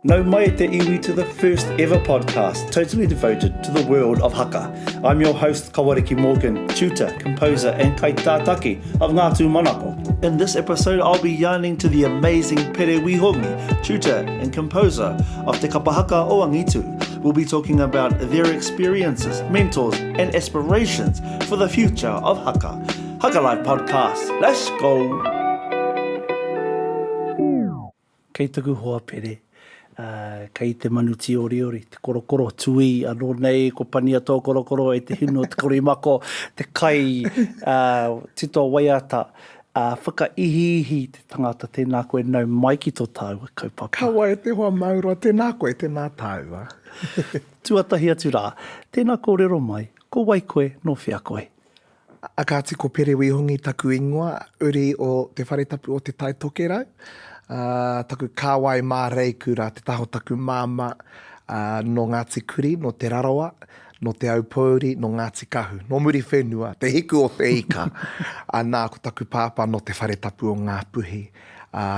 No mai te iwi to the first ever podcast totally devoted to the world of haka. I'm your host, Kawariki Morgan, tutor, composer and kaitātaki of Ngātu Manako. In this episode, I'll be yarning to the amazing Pere Wihongi, tutor and composer of Te Kapahaka o Angitu. We'll be talking about their experiences, mentors and aspirations for the future of haka. Haka Live Podcast. Let's go! Kei tuku hoa Pere. Kei te manuti ori, te korokoro tui, anō nei, ko pania tō korokoro e te hino, te korimako, te kai, tito waiata, whakaihihi te tangata tēnā koe nau mai ki tō tāua kaupapa. Kawa e te hoa maura, tēnā koe, tēnā tāua. Tuatahi atu rā, tēnā kōrero mai, ko wai koe no whia koe. Akāti ko Pere Wihongi taku ingoa, uri o te wharetapu o te tai tokerau. Taku kāwai mā reiku rā te taho taku māma no Ngāti Kuri, no te Rarawa, no te Aupauri, no Ngāti Kahu, no muri whenua, te hiku o te ika. Nā ko taku pāpā no te wharetapu o ngā puhi,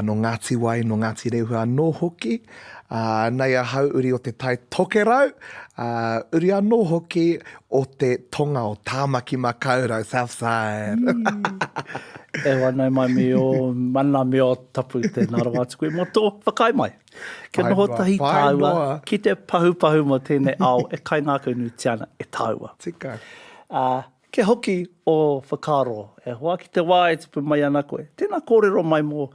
no Ngāti Wai, no Ngāti Rehua, no hoki. Nei a hau uri o te tai tokerau, uri anō hoki o te tonga o Tāmaki Makaurau, Southside. E wanai mai me o mana me o tapu te narawa atu koe mo tō whakai mai. Ke noho tahi tāua, ki te pahu mo tēnei ao, e kai ngā kaunu tiana e tāua. Tika. Ke hoki o whakaro, e hoa ki te wā e tupu mai ana koe. Tēnā kōrero mai mo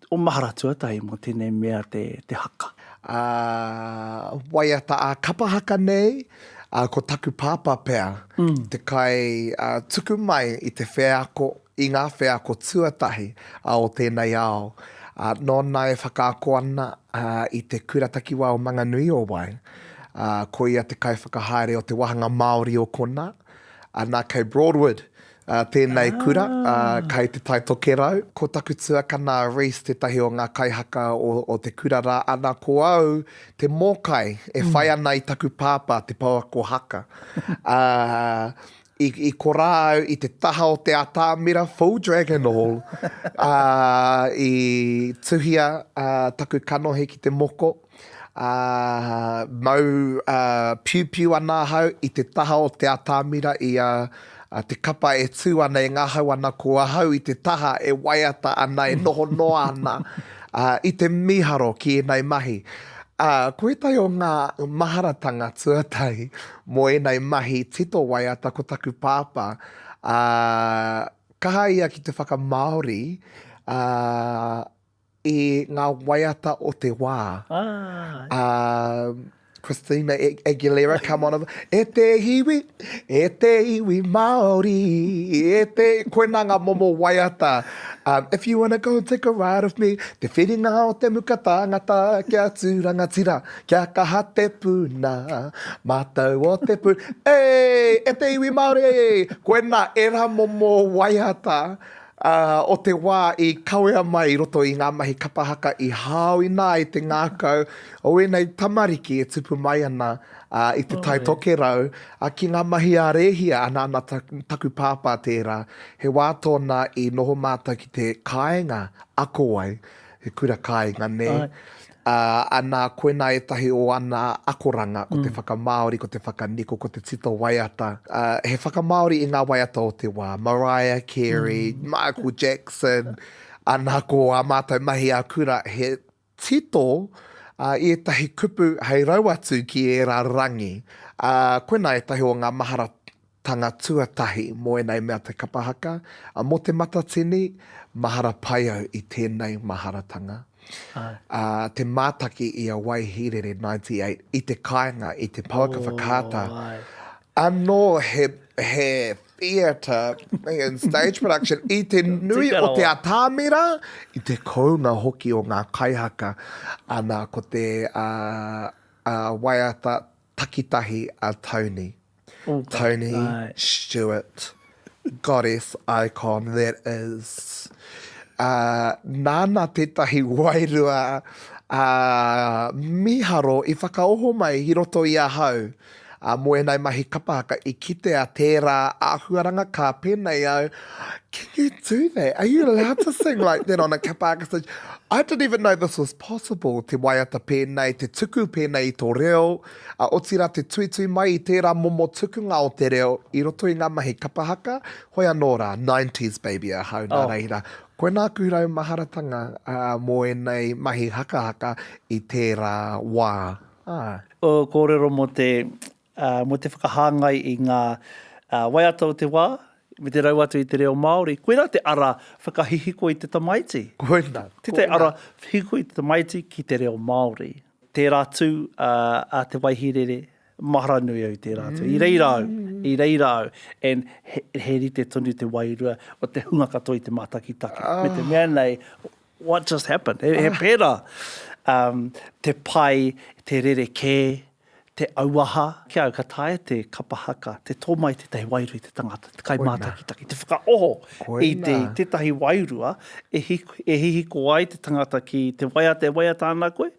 o mahara tuatahi mo tēnei mea te haka. Waiata a kapahaka nei, ko taku pāpā pēr. Te kai tuku mai i te wheako, i ngā wheako tuatahi o tēnei ao. Nō nai whakaako ana i te kuratakiwa o Manganui o wai. Ko ia te kai whakahaere o te wahanga Māori o kona. Nā kei Broadwood, tēnei kura, kei te tai tokerau. Ko taku tuakana Reese te tahi o ngā kaihaka o te kura rā. Ana ko au te mōkai e whai ana i taku pāpā te pauako haka. I korau i te taha o te atamira Full Dragon Hall. I tuhia taku kanohi ki te moko. Mau piu ana hau i te taha o te atamira i te kapa e tū ana e ngā hau ana kua hau i te taha e waiata ana e noho noa ana i te miharo ki e nei mahi. Koe tai o ngā maharatanga tuatai mo e nei mahi tito waiata ko taku pāpā. Kaha ia ki te whakamaori i ngā waiata o te wā. Christina Aguilera, come on over. E te iwi Māori, e te koe nā ngā momo waiata. If you want to go and take a ride with me, te whiringa o te muka tāngata, kia tūrangatira, kia kaha te puna, mātou o te puna. E te iwi Māori, koe nā era momo waiata. O te wā i kawea mai roto i ngā mahi kapahaka i hāwina i te ngākau o enei tamariki e tupu mai ana i te tai tokerau ki ngā mahi a rehia ana taku pāpā tērā. He wā tōna i noho mātou ki te kāinga ako wai, he kura kāinga ne. Ana koena e tahi o ana akoranga ko te whakamaori, ko te whakaniko, ko te tito waiata. He whakamaori i ngā waiata o te wā. Mariah Carey, Michael Jackson, ana ko a mātou mahi a kura. He tito i e tahi kupu hei rauatu ki e rā rangi. Koena e tahi o ngā maharatanga tuatahi mo e nei mea te kapahaka. Mo te matatini, mahara pai au i tēnei maharatanga. Te mātaki i a Waihirere 98 i te kāinga, i te pauka whakata. Anō he theatre and stage production i te nui o te atamira, i te kounga hoki o ngā kaihaka. Ana ko te waiata takitahi a Tony. Tony Stewart, goddess icon that is. Nāna tētahi wairua miharo i whakaoho mai i roto i a hau. Moe nei mahi kapahaka I kite a tērā āhuaranga ka pēnei au. Can you do that? Are you allowed to sing like that on a kapahaka stage? I didn't even know this was possible. Te waiata pēnei, te tuku pēnei I tō reo. O tira te tuitui mai I tērā momo tukunga o te reo. I roto I ngā mahi kapahaka. Hoi anō rā, 90s baby a hau nā reira. Koe nā kūrau maharatanga mō e nei mahi haka I tērā wā. O kōrero mo te whakahāngai I ngā waiata o te wā, me te rau atu I te reo Māori. Koe nā te ara whakahihiko I te tamaiti. Koe nā. Te ara hihiko I te tamaiti ki te reo Māori. Tērā tū a te waihirere, mahara nui au tērā tū. I reira au. And he rite tonu te wairua o te hunga katoa I te mātakitaki. Me te mea nei, what just happened? He pera. Te pai, te rereke, te auaha. Kia au ka tae te kapahaka, te tōmai te tahi wairua I te tangata, te kai mātakitaki, te whakaoho I te tahi wairua, e hihiko ai te tangata ki te waiata ana koe.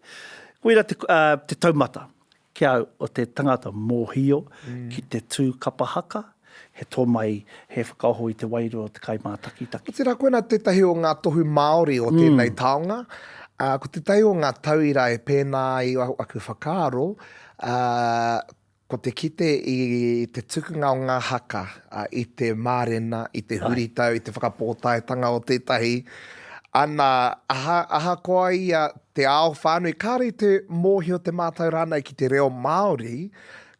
Koeira te taumata, kia au o te tangata mōhio ki te tū kapahaka, he tōmai, he whakaoho I te wairua o te kai mātakitaki. Tira koe nā tētahi o ngā tohu Māori o tēnei taonga. Ko te tai o ngā tauira e pēnā I aku whakaaro, ko te kite I te tukunga o ngā haka, I te mārena, I te huritau, I te whakapōtaetanga o tētahi. Ana, aha koa ia te ao whānui, kāre te mōhio te mātau rānei ki te reo Māori,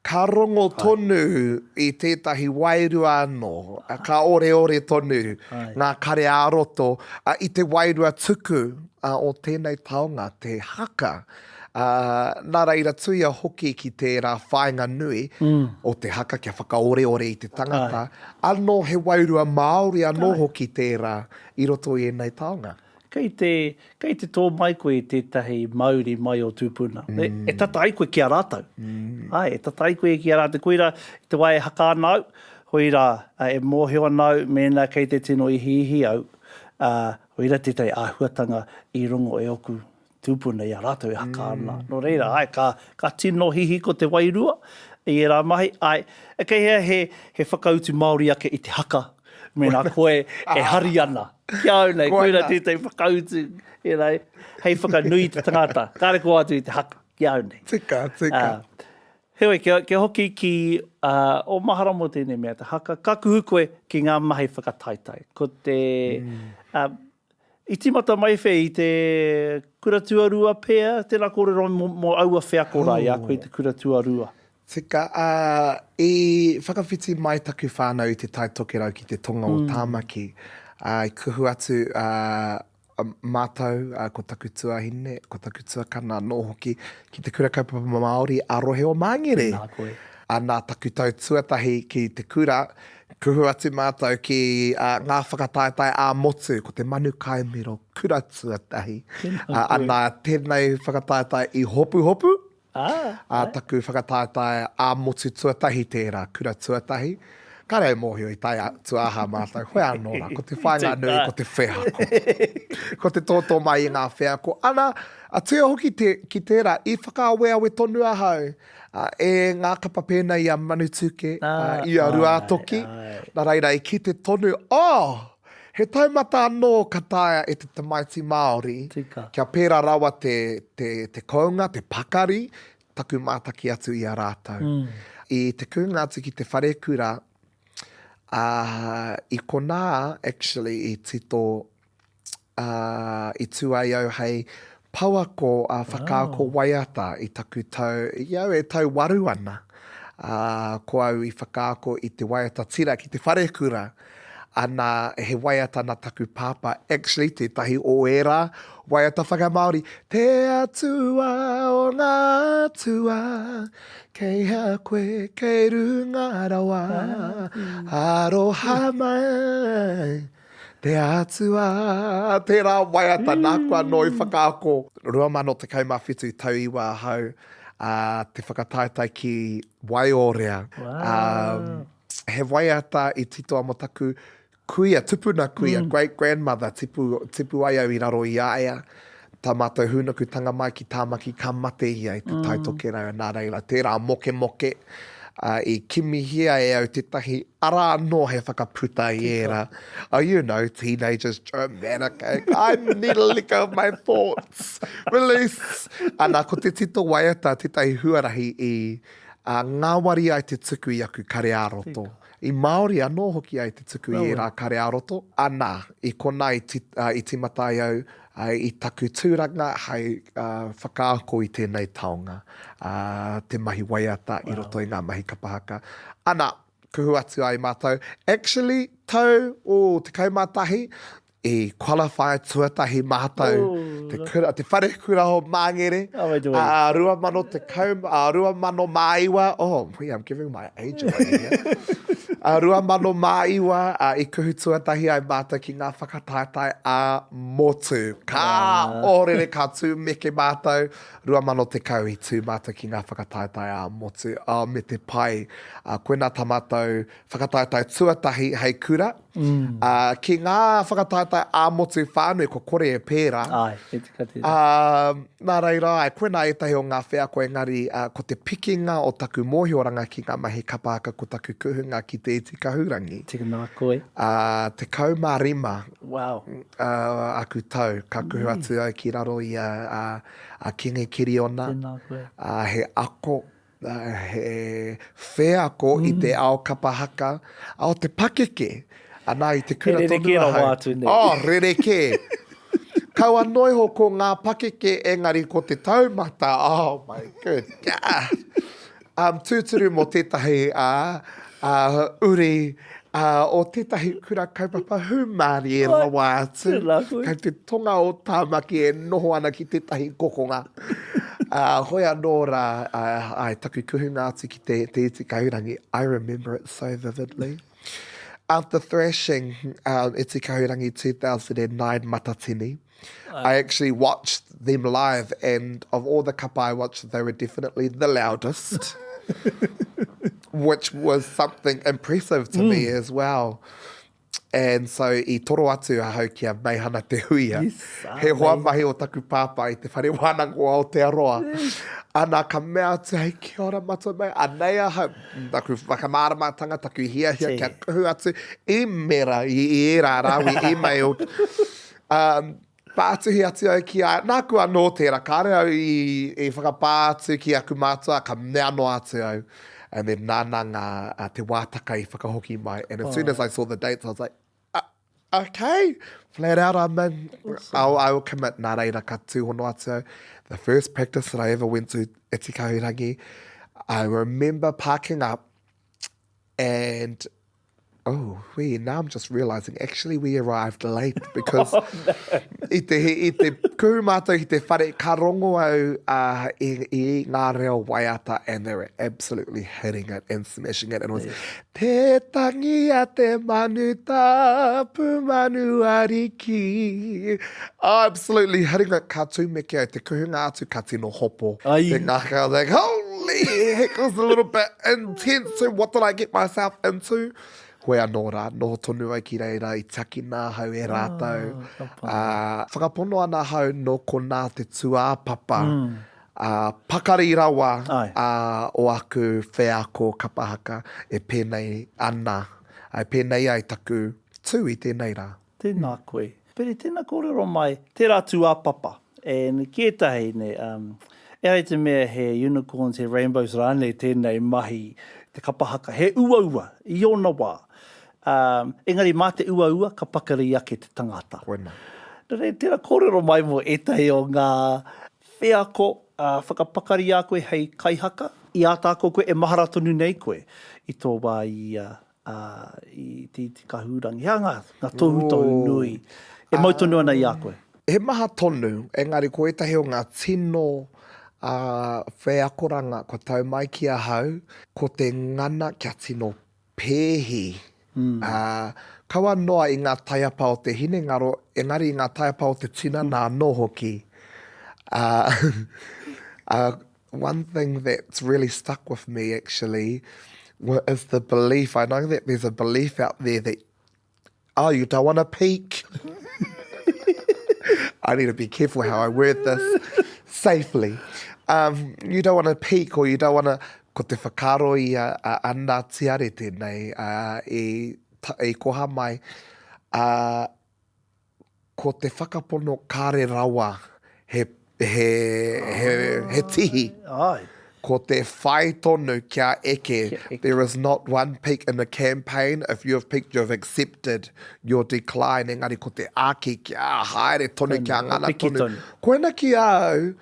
ka rongo tonu I tētahi wairua anō, ka ore tonu, ngā kare āroto, I te wairua tuku o tēnei taonga, te haka. Nā reira tuia hoki ki tērā whainga nui o te haka kia whakaore I te tangata. Anō he wairua Māori anō hoki tērā I roto I nei taonga. Kei te tō mai koe I tētahi Māori mai o tūpuna. E tata ai koe ki a rātau. E tata ai koe ki a rātau. Koeira te wai haka anau, hoira e mōhio anau, mēnā kei te tino ihi au. Hoira tētai āhuatanga I rongo e oku tūpuna I a rātau e haka ana. No reira, ka tino hihi ko te wairua I e rā mahi. E kei he whakautu Māori ake I te haka. Mēnā koe e hari ana. Kia au nei, koeira tētai whakautu. Hei whakanui te tangata. Kāre ko atu I te haka. Kia au nei. Tika. Heoi, kia hoki ki o mahara mo tēnei mea te haka. Ka kuhu koe ki ngā mahi whakataitai. Ko te... I timata mai whē I te kuratuarua pēr, tēnā kōrero mo aua whea kora I a koe te kuratuarua. Tika, I whakawhiti mai taku whānau I te taitokerau ki te tonga o tāmaki. I kuhu atu mātou, ko taku tuahine, ko taku tuakana nō hoki ki te kura kaupapa Māori arohe o Māngere. Nā koe. Nā taku tau tuatahi ki te kura, kuhu atu mātou ki ngā whakataetai a motu, ko te manu kaimiro kura tuatahi. Nā tēnei whakataetai I hopu. Taku whakataetai a motu tuatahi tērā, kura tuatahi. Kare mōhio I tai tuaha mātou, hoi anō rā, ko te whainga nui, ko te whehako. Ko te tōtō mai I ngā whehako. Ana, a tua hoki ki tērā, I whakaaweawe tonu ahau, e ngā kapa pēnei a manutuke, I a rua toki, nā reira I ki te tonu, he taumata anō ka taia e te tamaiti Māori, kia pēra rawa te kounga, te pakari, taku mātaki atu I a rātau. I te kuinga atu ki te wharekura, I kona, actually, I tito, I tuai au hei pauako whakaako waiata I taku tau, iau e tau waru ana. Ko au I whakaako I te waiata tira ki te wharekura. Ana he waiata na taku pāpā, actually, te tahi o era, waiata whakamāori. Te atua o ngā tua, kei hea koe, kei runga rawa, aroha mai. Te atua, tērā waiata nākua no I whakaako. Rua mano te kaumawhitu tau iwa hau, te whakataetai ki Waiorea. He waiata I titoa mo taku kuia, tupuna kuia, great-grandmother, tipu ai au I raro I aia. Tā mātou hunaku tanga mai ki tāmaki ka mate ia I te taitokera nā reira. Tērā moke. I kimihia e au tetahi ara anō he whakaputa i era. Oh, you know, teenagers, dramatic. I need a lick of my thoughts. Release. Ana, ko te tito waiata, tetahi huarahi i ngā wari ai te tuku i aku kare aroto. I Māori anō hoki ai te tuku i rā kare aroto. Ana, i kona i timatai au, i taku tūranga hei whakaako i tēnei taonga. Te mahi waiata i roto i ngā mahi kapahaka. Ana, kuhu atu ai mātou. Actually, tau o te kaumātahi, i qualify tuatahi mātou. Te whare kura ho Māngere. Rua mano te rua mano māiwa. Oh, I'm giving my age away here. Rua mano māiwa i kuhu tuatahi ai mātou ki ngā whakataetai a motu. Ka orere ka tū meke mātou. Rua mano te kau i tū mātou ki ngā whakataetai a motu. Me te pai, koe nā tamātou whakataetai tuatahi hei kura. Ki ngā whakataetai a motu whānui ko kore e pēra. Nā reira, koe nā etahi o ngā whea koe engari, ko te pikinga o taku mōhioranga ki ngā mahi kapahaka ko taku kuhunga ki te iti kahurangi. Tika nā koe. Te kaumārima. Wow. Aku tau, ka kuhu atu au ki raro i a kingi kiriona. Tēnā koe. He ako, he wheako i te ao kapahaka, ao te pakeke. Anā i te kura tonu ahau. Oh, rereke. Kaua noi ho ko ngā pakeke engari ko te taumata. Oh my good God. Tūturu mō tētahi uri o tētahi kura kaupapa humari e rawa atu. Kau te tonga o tāmaki e noho ana ki tētahi kokonga. Hoi anō rā, ai taku kuhunga atu ki te iti kaurangi. I remember it so vividly. After thrashing Iti Kahurangi 2009 Matatini, I actually watched them live, and of all the kapa I watched, they were definitely the loudest, which was something impressive to me as well. And so I toro atu a hau kia meihana te huia. He hoa mahi o taku pāpa I te whare wānango o te aroa. Ana ka mea atu hei kia ora matua mai. Anei a hau, taku whakamāramatanga, taku hia kia kuhu atu. I mera, I era rawi emailed. Pātuhi atu au ki a, nā kua nō tērā, kāre au I whakapātu ki aku mātua, ka mea no atu au. And then nānanga te wātaka I whakahoki mai. And as soon as I saw the dates, I was like, okay, flat out, I will commit. Nā reira ka tūhono atu. The first practice that I ever went to Iti Kahurangi, I remember parking up and now I'm just realising, actually we arrived late because I te kuhu mātou I te whare ka rongo au I ngā reo waiata, and they were absolutely hitting it and smashing it. And it was, te tangi a te manu tapu manu ariki. Absolutely hitting it ka tūmeke au te kuhunga atu ka tino hopo. Te ngaka, I was like, holy heck, it was a little bit intense. So what did I get myself into? Hoi anō rā, noho tonu ai ki reira I taki nā hau e rātau. Whakapono ana hau no ko nā te tuāpapa. Pakari rawa o aku wheako kapahaka e pēnei ana. Ai pēnei ai taku tū I tēnei rā. Tēnā koe. Pere, tēnā kōrero mai, tērā tuāpapa. And kietahi ne, e ai te mea he unicorns, he rainbows rāne tēnei mahi, te kapahaka. He ua, I ona wā. Engari mā te ua, ka pakari ake te tangata. Tērā kōrero mai mo etahi o ngā wheako, whakapakari a koe hei kaihaka. I ātāko koe e mahara tonu nei koe. I tō wā I te kahurangi. Hea ngā tohu nui. E mau tonu ana I a koe. He maha tonu, engari ko etahi o ngā tino wheakoranga ko tau mai ki a hau, ko te ngana kia tino pēhi. Kaua noa I ngā taiapa o te hine ngaro, engari I ngā taiapa o te tina nā no hoki. One thing that's really stuck with me actually is the belief. I know that there's a belief out there that, you don't want to peak. I need to be careful how I word this safely. You don't want to peak or you don't want to ko te whakaro i ana tiare tēnei e koha mai ko te whakapono kāre rawa he tihi. Ai. Ko te whai tonu kia eke. There is not one peak in a campaign. If you have peaked, you have accepted your decline. Engari ko te āki kia haere tonu kia ngana tonu. Koena ki au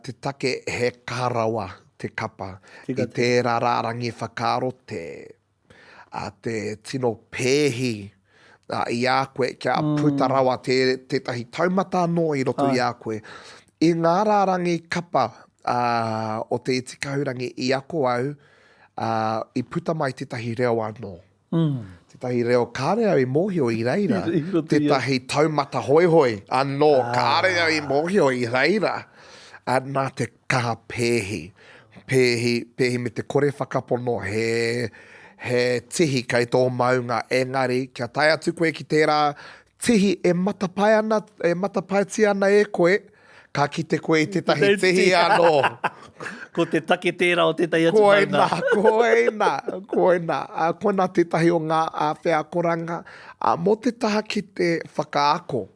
te take he kārawa, te kapa. I tērā rārangi whakaro te tino pēhi. I a koe kia putarawa tētahi taumata no I roto I a koe. I ngā rārangi kapa o te itikaurangi I ako au I puta mai tētahi reo anō. Tētahi reo kāre au I mōhio I reira. Tētahi taumata hoihoi anō kāre au I mōhio I reira. Nā te kaha pēhi. Pēhi me te kore whakapono he tihi kai tō maunga engari kia tai atu koe ki tērā tihi e matapaiti ana e koe ka kite koe I tētahi tihi anō. Ko te take tērā o tētahi atu maunga. Koena tētahi o ngā whea koranga. Mō te taha ki te whakaako.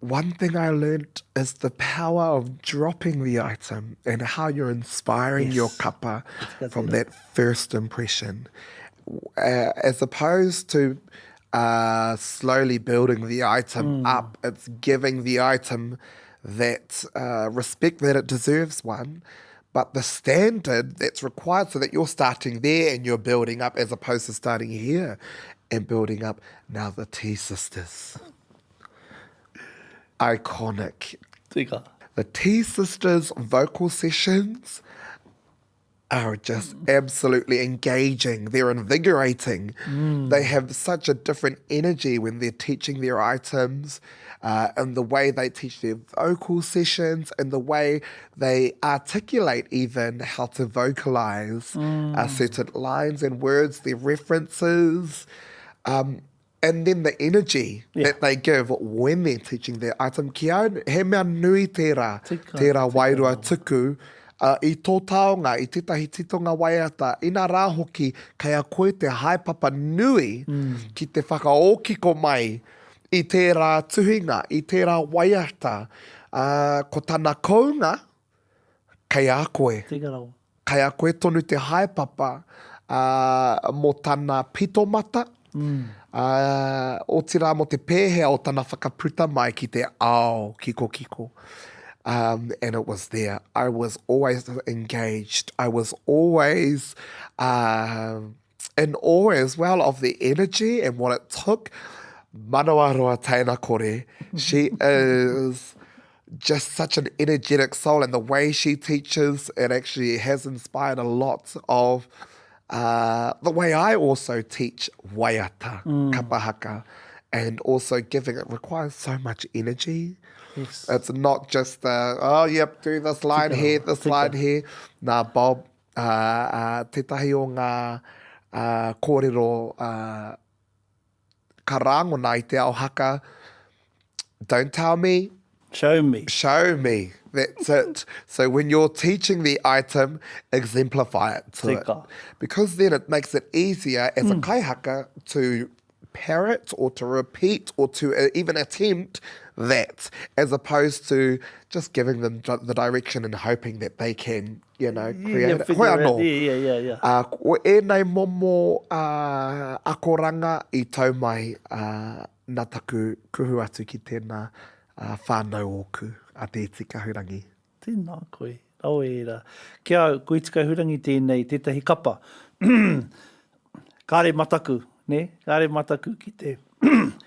One thing I learned is the power of dropping the item and how you're inspiring your kapa from that first impression. As opposed to slowly building the item up, it's giving the item that respect that it deserves, one, but the standard that's required so that you're starting there and you're building up as opposed to starting here and building up. Now the Tea Sisters. Iconic. Tika. The Tea Sisters vocal sessions are just absolutely engaging. They're invigorating. They have such a different energy when they're teaching their items, and the way they teach their vocal sessions, and the way they articulate even how to vocalize certain lines and words, their references. And then the energy that they give when they're teaching their item. Ki au, he mea nui tērā wairua tuku, I tō taonga, I tētahi titonga waiata, ina rā hoki, kei a koe te haepapa nui ki te whakaokiko mai I tērā tuhinga, I tērā waiata. Ko tāna kounga, kei a koe. Kei a koe tonu te haepapa mo tāna pitomata, o tira mo te pēhea o tana whakaputa mai ki te ao, kiko. And it was there. I was always engaged. I was always in awe as well of the energy and what it took. Manawaroa Taina Kore. She is just such an energetic soul, and the way she teaches, it actually has inspired a lot of the way I also teach waiata, kapahaka, and also giving it requires so much energy. Yes. It's not just do this line here, this line here. Nā, Bob, tētahi o ngā kōrero karangona I te ao Haka. Don't tell me. Show me. Show me. That's it. So when you're teaching the item, exemplify it to it. Because then it makes it easier as a kaihaka to parrot or to repeat or to even attempt that, as opposed to just giving them the direction and hoping that they can, create it. Hoi anō. Ko ēnei momo akoranga I tau mai nā taku kuhu atu ki tēnā whānau oku a te itikahurangi. Tēnā koe. Au era. Kia ko itikahurangi tēnei, tētahi kapa. Kāre mataku, ne? Kāre mataku ki te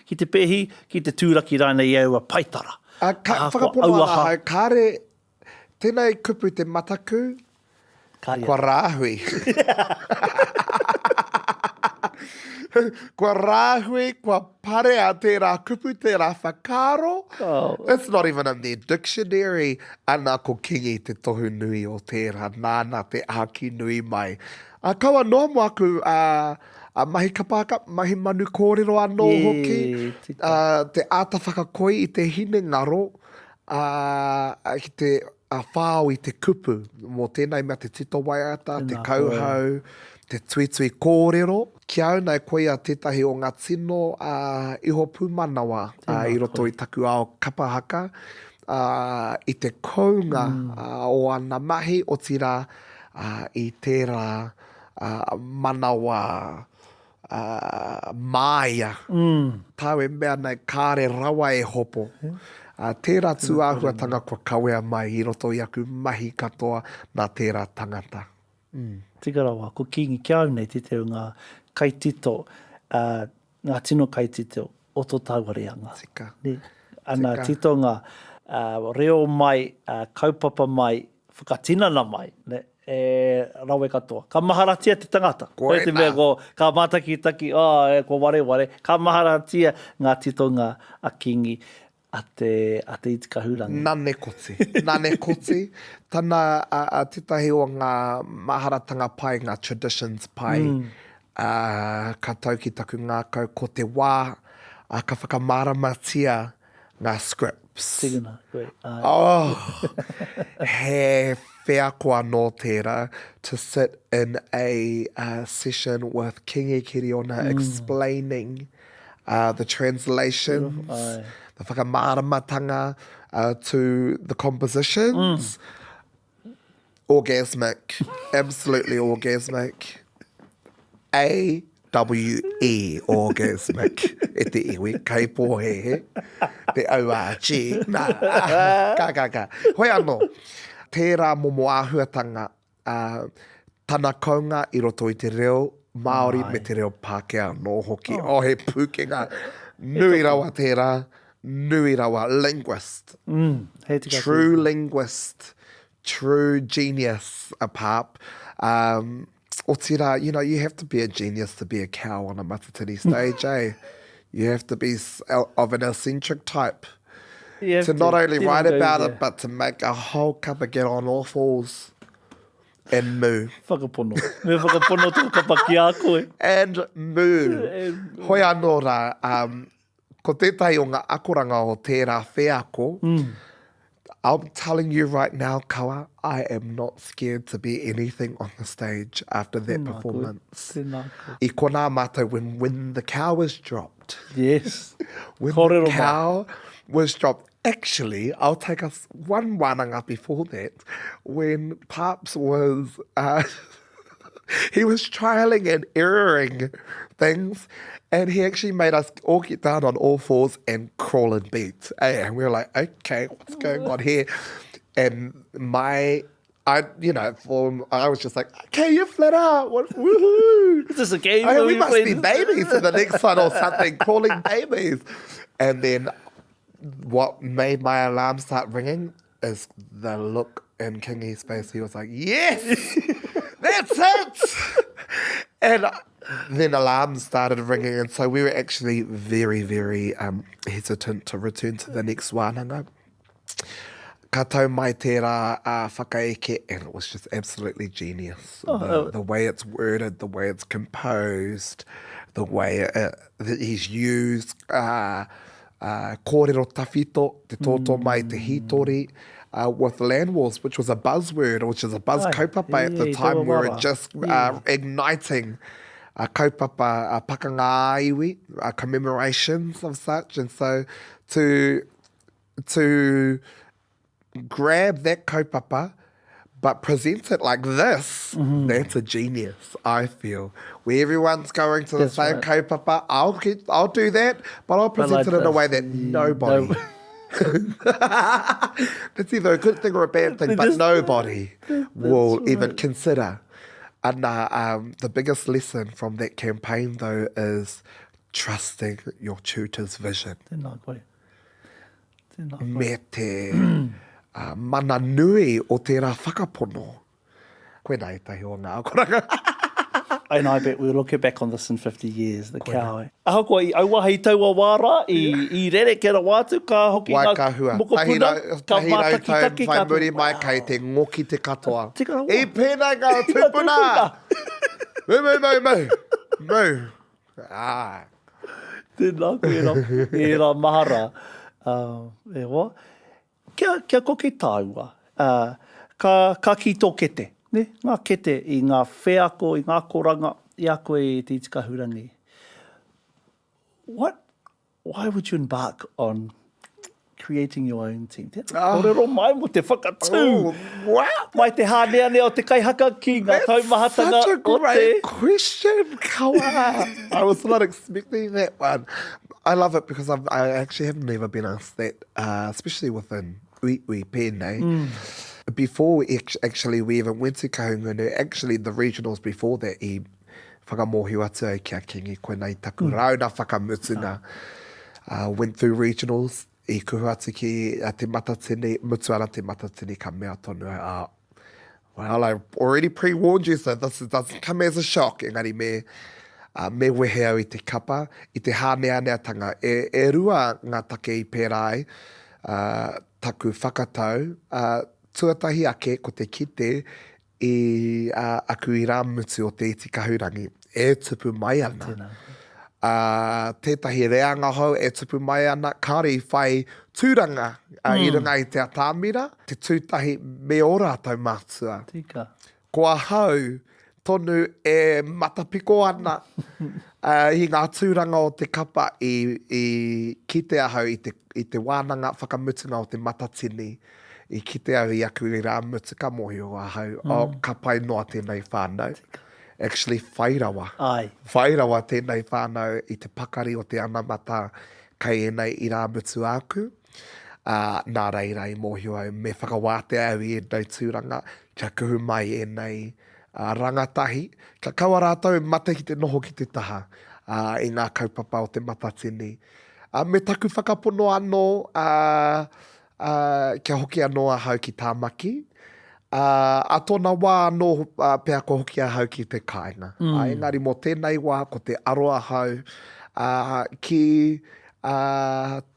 ki te pehi, ki te tūraki rānei au a paitara. Whakapono ana, kāre, tēnei kupu te mataku, kua rāhui. Kua rāhui, kua pare a tērā kupu, tērā whakaro. It's not even in their dictionary. Ana ko kingi te tohu nui o tērā, nāna te āki nui mai. Kaua noa mo aku mahi kapaka, mahi manu kōrero anō hoki. Te āta whakakoi I te hine ngaro. Ki te whāo I te kupu. Mō tēnei mea te tito waiata, te kauhau, te tuitui kōrero. Kia au nei koe a tētahi o ngā tino iho pūmanawa I roto I taku ao kapahaka. I te kounga o ana mahi o tira I tērā manawa māia. Tāu e mea nei kāre rawa e hopo. Tērā tūāhuatanga kua kawea mai I roto I aku mahi katoa nā tērā tangata. Tika rawa, ko kingi kia au nei te teo ngā kaitito, ngā tino kaitito o tō tāwareanga. Tika. Ana tito ngā reo mai, kaupapa mai, whakatinana mai, ne? Rawe katoa. Ka maharatia te tangata. Koe te mea ko, ka mātaki-taki, ko ware. Ka maharatia ngā tito ngā a kingi a te itikahuranga. Nane koti. Tana titahi o ngā maharatanga pai, ngā traditions pai. Ka tau ki taku ngā kau ko te wā, ka whakamāramatia ngā scripts. Tigana, koe. He whea koa nō tērā to sit in a session with Kingi Kiriona explaining the translations, the whakamāramatanga to the compositions. Orgasmic. Absolutely orgasmic. A-W-E, orgasmic. E te iwi, kei pōhe, te auachi. Ka. Hoi anō, tērā momo āhuatanga, tana kaunga I roto I te reo Māori me te reo Pākehā nō hoki. He pūkenga, nui rawa tērā, nui rawa, linguist. True linguist, true genius, apart. O tira, you have to be a genius to be a cow on a matatini stage, eh? You have to be of an eccentric type. To not only write about it, but to make a whole kapa get on all fours and moo. Whakapono. Me whakapono tō kapa ki a koe. And moo. Hoi anō rā, ko tētai o ngā akoranga o tērā wheako, I'm telling you right now, Kawa, I am not scared to be anything on the stage after that performance. I kona mātou, when the cow was dropped. Yes. When the cow was dropped. Actually, I'll take us one wānanga before that, when Paps was, he was trialling and erroring things, and he actually made us all get down on all fours and crawl in beats. And we were like, okay, what's going on here? And I was just like, okay, you flat out. Woohoo! Is this a game? We must be babies in the next one or something, crawling babies. And then what made my alarm start ringing is the look in Kingi's face. He was like, yes, that's it. And then alarms started ringing, and so we were actually very, very hesitant to return to the next wānanga. Ka tau mai tērā whakaeke, and it was just absolutely genius. The way it's worded, the way it's composed, the way that he's used kōrero tawhito, te tōtō mai te hitori, with land wars, which was a buzzword, which is a buzz kaupapa at the time. We were just igniting kaupapa pakanga iwi, commemorations of such. And so to grab that kaupapa but present it like this, that's a genius, I feel. Where everyone's going to the same kaupapa, I'll do that, but I'll present it in a way that nobody... That's either a good thing or a bad thing, but nobody will even consider. And the biggest lesson from that campaign, though, is trusting your tutor's vision. Me te mana nui o tērā whakapono. Koe nai tahi o ngā akoranga. And I bet we'll look back on this in 50 years, the cow. Aha koa I auaha I taua wāra, I rere kera wātu, ka hoki ngā mokopuna, ka mātakitaki ka muri mai kai te ngoki te katoa. I pēnā ngā tupuna! Mu! Tēnā koe rā mahara. E wā. Kia ko ke tāua. Ka ki tō kete, ne? Ngā kete i ngā wheako, i ngā koranga, i a koe i te tikahurangi. Why would you embark on creating your own team? Kōrero mai mo te whakatū. Wow. Mai te hāneane o te kaihaka ki ngā taumahatanga Such a o te... great question, Kawa. I was not expecting that one. I love it because I actually have never been asked that, especially within Pere. Before we even went to Kahungunu, actually the regionals before that, i whakamohiu atu ai kia kingi koe nei taku rauna whakamutuna. Went through regionals, I kuhu atu ki te matatini, mutuana te matatini ka mea tonu. Well, I already pre-warned you, so this doesn't come as a shock. Engari me wehe au I te kapa, I te hāneaneatanga. E rua ngā take I Pere taku whakatau, tuatahi ake ko te kite I aku I rā mutu o te iti kahurangi. E tupu mai ana. Tētahi reanga hau e tupu mai ana, kāre I whai tūranga I runga I te atāmira, te tūtahi me ora tau mātua. Tika. Kua hau, tonu e matapiko ana I ngā tūranga o te kapa I kitea hau I te wānanga whakamutunga o te matatini, I kitea hau I aku I rā mutu ka mohi o a hau, o ka pai noa tēnei whānau. Actually, whairawa. Ai. Whairawa tēnei whānau I te pakari o te anamata kai enei I rā mutu aku. Nā reira I mōhio au, me whakawāte au I enei tūranga, kia kuhu mai enei rangatahi. Ka kaua rātou mate ki te noho ki te taha I ngā kaupapa o te matatini. Me taku whakapono anō, kia hoki anō a hau ki tāmaki. A tōna wā anō pēr ko hoki a hau ki te kāinga. Engari mō tēnei wā ko te aroa hau ki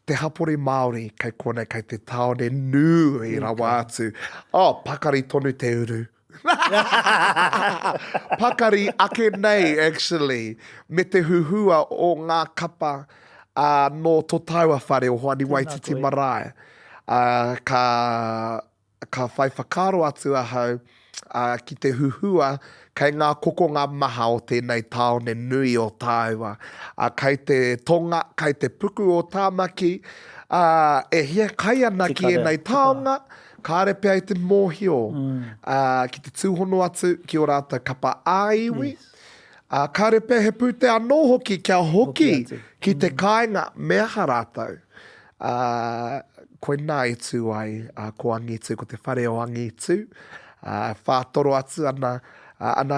te hapori Māori kai kone kai te taone nui I rawa atu. Pakari tonu te uru. Pakari ake nei, actually, me te huhua o ngā kapa no tō taua whare o Hoani Waititi Marae. Ka whai whakaro atu a hau ki te huhua kai ngā kokonga maha o tēnei taone nui o tāua. Kai te tonga, kai te puku o tāmaki, e hia kai ana ki enei taonga, kāre pia I te mōhio, ki te tūhono atu ki o rātou kapa āiwi. Kāre pia he pūte anō hoki kia hoki ki te kāinga mea rātou. Koe nā I tū ai, ko angitu, ko te whare o angitu. Whātoro atu ana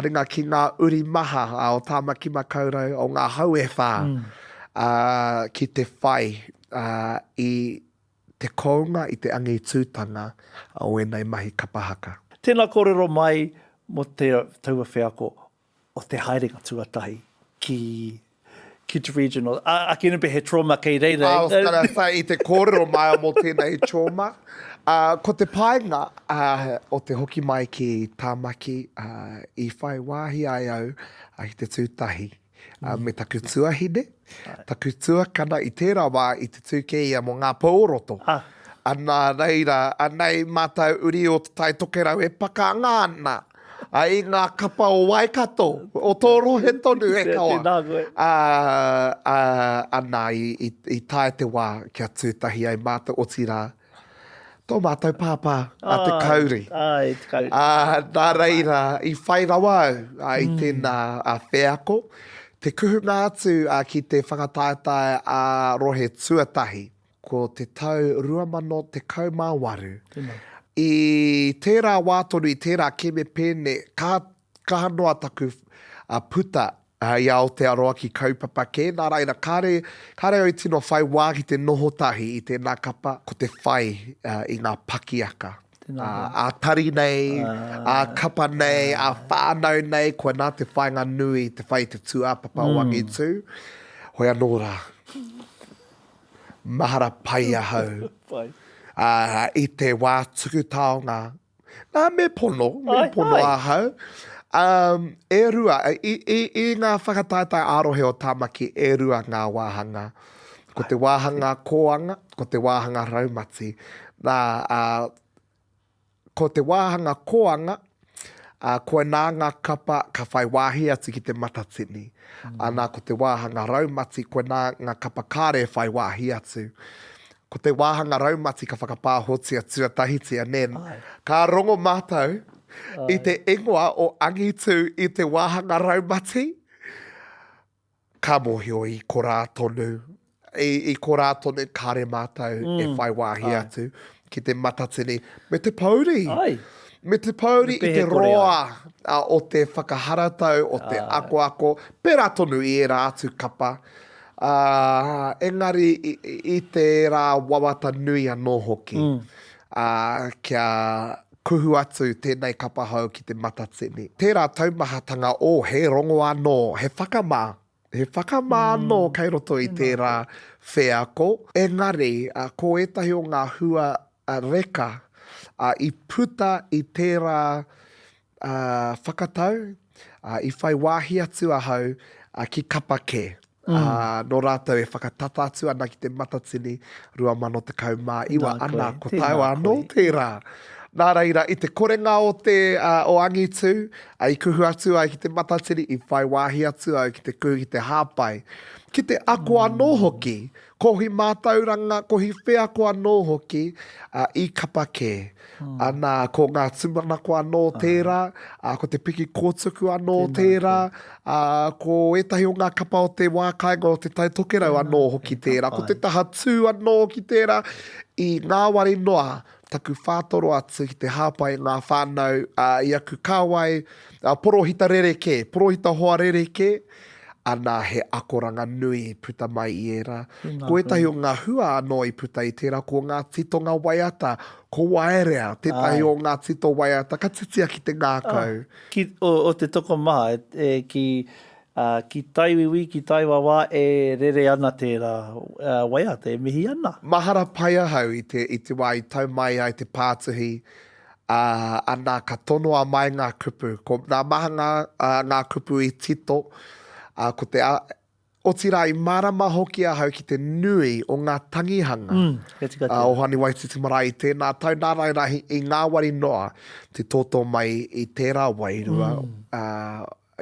ringa ki ngā uri maha o tāmaki makaurau o ngā hau e whā. Ki te whai I te kounga I te angitūtanga o enei mahi kapahaka. Tēnā kōrero mai mo te taua wheako o te haerenga tuatahi ki te regional. A kina be he trauma kei reire. I was going to say, I te kōrero mai mo tēnei trauma. Ko te painga o te hoki mai ki tāmaki I whai wāhi ai au I te tūtahi. Me taku tuahine, taku tuakana I tērā wā I te tūkeia mo ngā pōroto. Ana reira, anei mātou uri o te tai tokerau e paka ngāna. Ai ngā kapa o Waikato, o tō rohe tonu e kawa. Ana I tae te wā kia tūtahi ai mātou o tira. Tō mātou pāpā, a te kauri. Ai, te kauri. Nā reira, I whai rawa au, I tēnā wheako. Te kuhunga atu ki te whakataetae a rohe tuatahi, ko te tau 2018. I tērā wātoru, I tērā keme pēne, ka hanoa taku puta I Aotearoa ki kaupapa ke. Nā reira, kāre au tino whai wā ki te nohotahi I tēnā kapa, ko te whai I ngā pakiaka. A tari nei, a kapa nei, a whānau nei, koe nā te whainga nui, te whai te tuapapa o angitu. Hoi anō rā. Mahara pai ahau. I te wā tuku taonga. Nā me pono ahau. E rua, I ngā whakataetai arohe o tāmaki, e rua ngā wāhanga. Ko te wāhanga koanga, ko te wāhanga raumati. Nā ko te wāhanga koanga, koe nā ngā kapa ka whai wāhi atu ki te matatini. Anā ko te wāhanga raumati, koe nā ngā kapa kāre whai wāhi atu. Ko te wāhanga raumati ka whakapāhotia tuatahitia nen. Ka rongo mātou i te ingoa o angitu i te wāhanga raumati, ka mohio i ko rā tonu. I ko rā tonu kāre mātou e whai wāhi atu ki te matatini. Me te pauri. Me te pauri i te roa o te whakaharatau, o te ako. Pera tonu i e rā atu kapa. Engari i te rā wawata nui anō hoki. Kia kuhu atu tēnei kapa hau ki te matatini. Tērā taumahatanga o he rongo anō, he whakamā. He whakamā anō kei roto i tērā wheako. Engari, ko etahi o ngā hua reka, i puta i tērā whakatau, i whai wāhi atu ahau ki kapa ke. Nō rātou e whakatata atu ana ki te matatini 2021 ana ko tau anō tērā. Nā reira, i te korenga o te o angitu, i kuhu atu ai ki te matatini, i whai wāhi atu au ki te kuhu ki te hāpai. Ki te ako anō hoki, kohi mātauranga, kohi wheako anō hoki, i kapa ke. Ana ko ngā tumanako anō tērā, ko te piki kōtuku anō tērā, ko etahi o ngā kapa o te wākainga o te taitokerau anō hoki tērā, ko te taha tū anō ki tērā, i ngā wari noa, taku whātoro atu ki te hāpai ngā whānau, i aku kāwai, porohita rereke, porohita hoa rereke, ana he akoranga nui puta mai i era. Ko etahi o ngā hua anō i puta i tērā, ko ngā titonga waiata, ko waerea, tētahi o ngā tito waiata, ka titia ki te ngākau. O te toko maha, ki taiwiwi, ki taiwawa e rere ana tērā waiata, e mihi ana. Mahara pai ahau i te wai tau mai ai te pātuhi, ana ka tonoa mai ngā kupu. Ko nā maha ngā kupu i tito, ko te otira i marama hoki ahau ki te nui o ngā tangihanga. O hani Waititi Marae, tēnā tau nā rairahi i ngā wari noa, te tōtō mai i tērā wairua,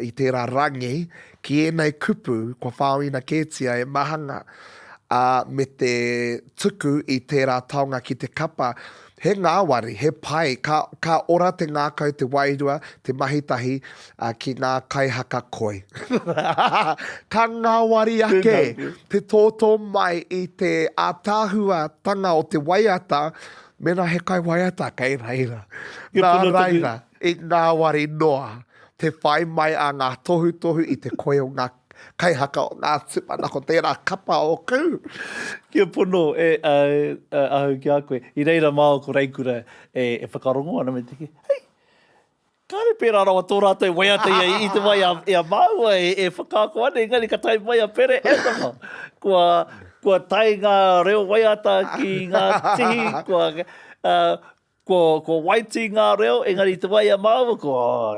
i tērā rangi, ki enei kupu, ko whāwina kētia e mahanga, me te tuku i tērā taonga ki te kapa, he ngāwari, he pai, ka ora te ngākau te wairua, te mahitahi ki ngā kai haka koi. Ka ngāwari ake, te tōtō mai i te ātāhua tanga o te waiata, mena he kai waiata kei reira. Nā reira, i ngāwari noa, te whai mai a ngā tohu i te koe o ngā kai haka o ngā tupanako tērā kapa o kau. Kia pono ahu ki a koe. I reira mao ko reikura e whakarongo ana me tiki. Hei, kāre pērā rawa tō rātou waiata i te wai a māua e whakaako ane, engari ka tai mai a Pere e tama. Kua tai ngā reo waiata ki ngā tihi, ko waiti ngā reo, engari te wai a māua,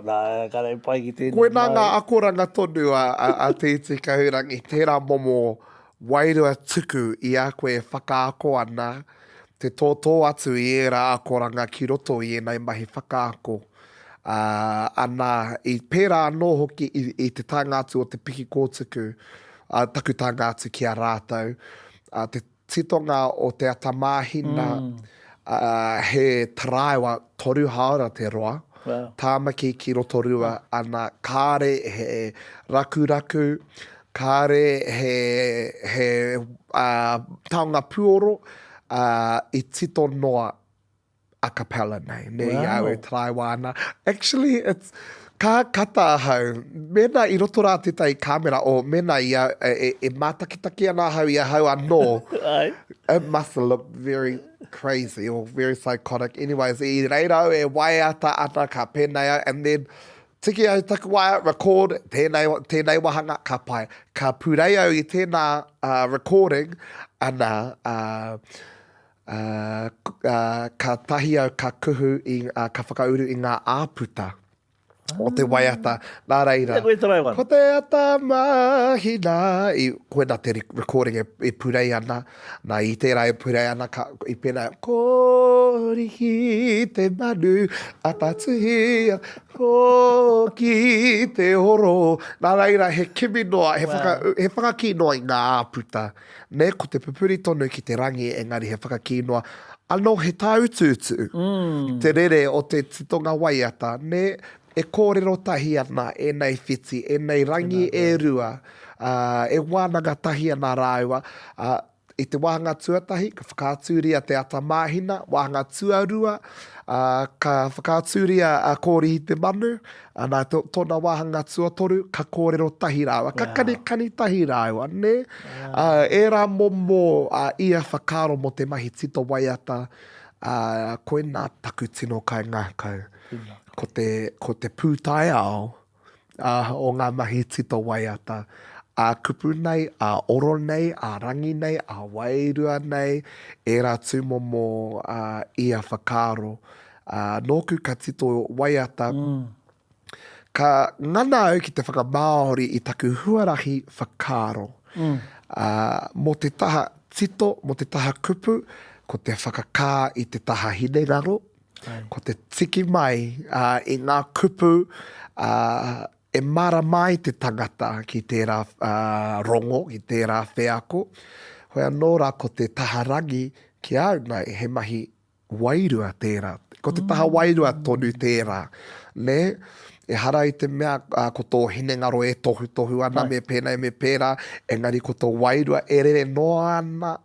nā, kāre pai ki tēnei. Koe nā ngā akoranga tonu a te kahurangi, tērā momo wairua tuku i a koe whakaako ana, te tōtō atu i era akoranga ki roto i enei mahi whakaako. Ana i pērā anō hoki i te tāngātu o te piki kōtuku, taku tāngātu ki a rātou, te titonga o te atamāhina, he taraiwa toru haora te roa, tāmaki ki roto rua, ana kāre he raku, kāre he taonga puoro, i tito noa a cappella nei, iau e taraiwa ana. Actually, it's ka kata ahau, mena i roto rā te tai kamera, o mena ia e mātakitaki ana ahau i ahau anō. It must look very crazy or very psychotic. Anyways, i reira e waiata ana ka pēnei, and then tiki au taku waia, record, tēnei wahanga ka pai. Ka purei au i tēnā recording, ana ka tahi au ka kuhu, ka whakauru i ngā āputa. O te waiata, nā reira. Koe tarai wana. Ko te ata mahina. Koe nā te recording e purei ana. Nā i tērā e purei ana i pēnā. Korihi te manu, atatuhia, ko ki te horo. Nā reira, he kimi noa, he whakaki noa i ngā āputa. Ne, ko te pupuri tonu ki te rangi, engari he whakaki noa. Ano he tāututu. Te rere o te titonga waiata. Ne, e kōrero tahi ana, e nei whiti, e nei rangi e rua, e wānanga tahi ana rāua. I te wāhanga tuatahi, ka whakātūria te ata māhina, wāhanga tuarua, ka whakātūria kōrihi te manu, nā tōna wāhanga tuatoru, ka kōrero tahi rāua, ka kani tahi rāua, ne? E rā momo ia whakaro mo te mahi tito waiata, koe nā taku tino kai ngākau. Ko te pūtai ao o ngā mahi tito waiata. A kupu nei, a oro nei, a rangi nei, a wairua nei, e rā tūmomo ia whakaro. Nōku ka tito waiata, ka ngana au ki te whakamaori i taku huarahi whakaro. Mo te taha tito, mo te taha kupu, ko te whakakā i te taha hinengaro, ko te tiki mai i ngā kupu e mara mai te tangata ki tērā rongo, ki tērā wheako. Hoi anō rā ko te taharangi ki au nei he mahi wairua tērā. Ko te taha wairua tonu tērā. Ne? E hara i te mea ko tō hinengaro e tohu ana me pēnei me pērā. Engari ko tō wairua e rere noa ana.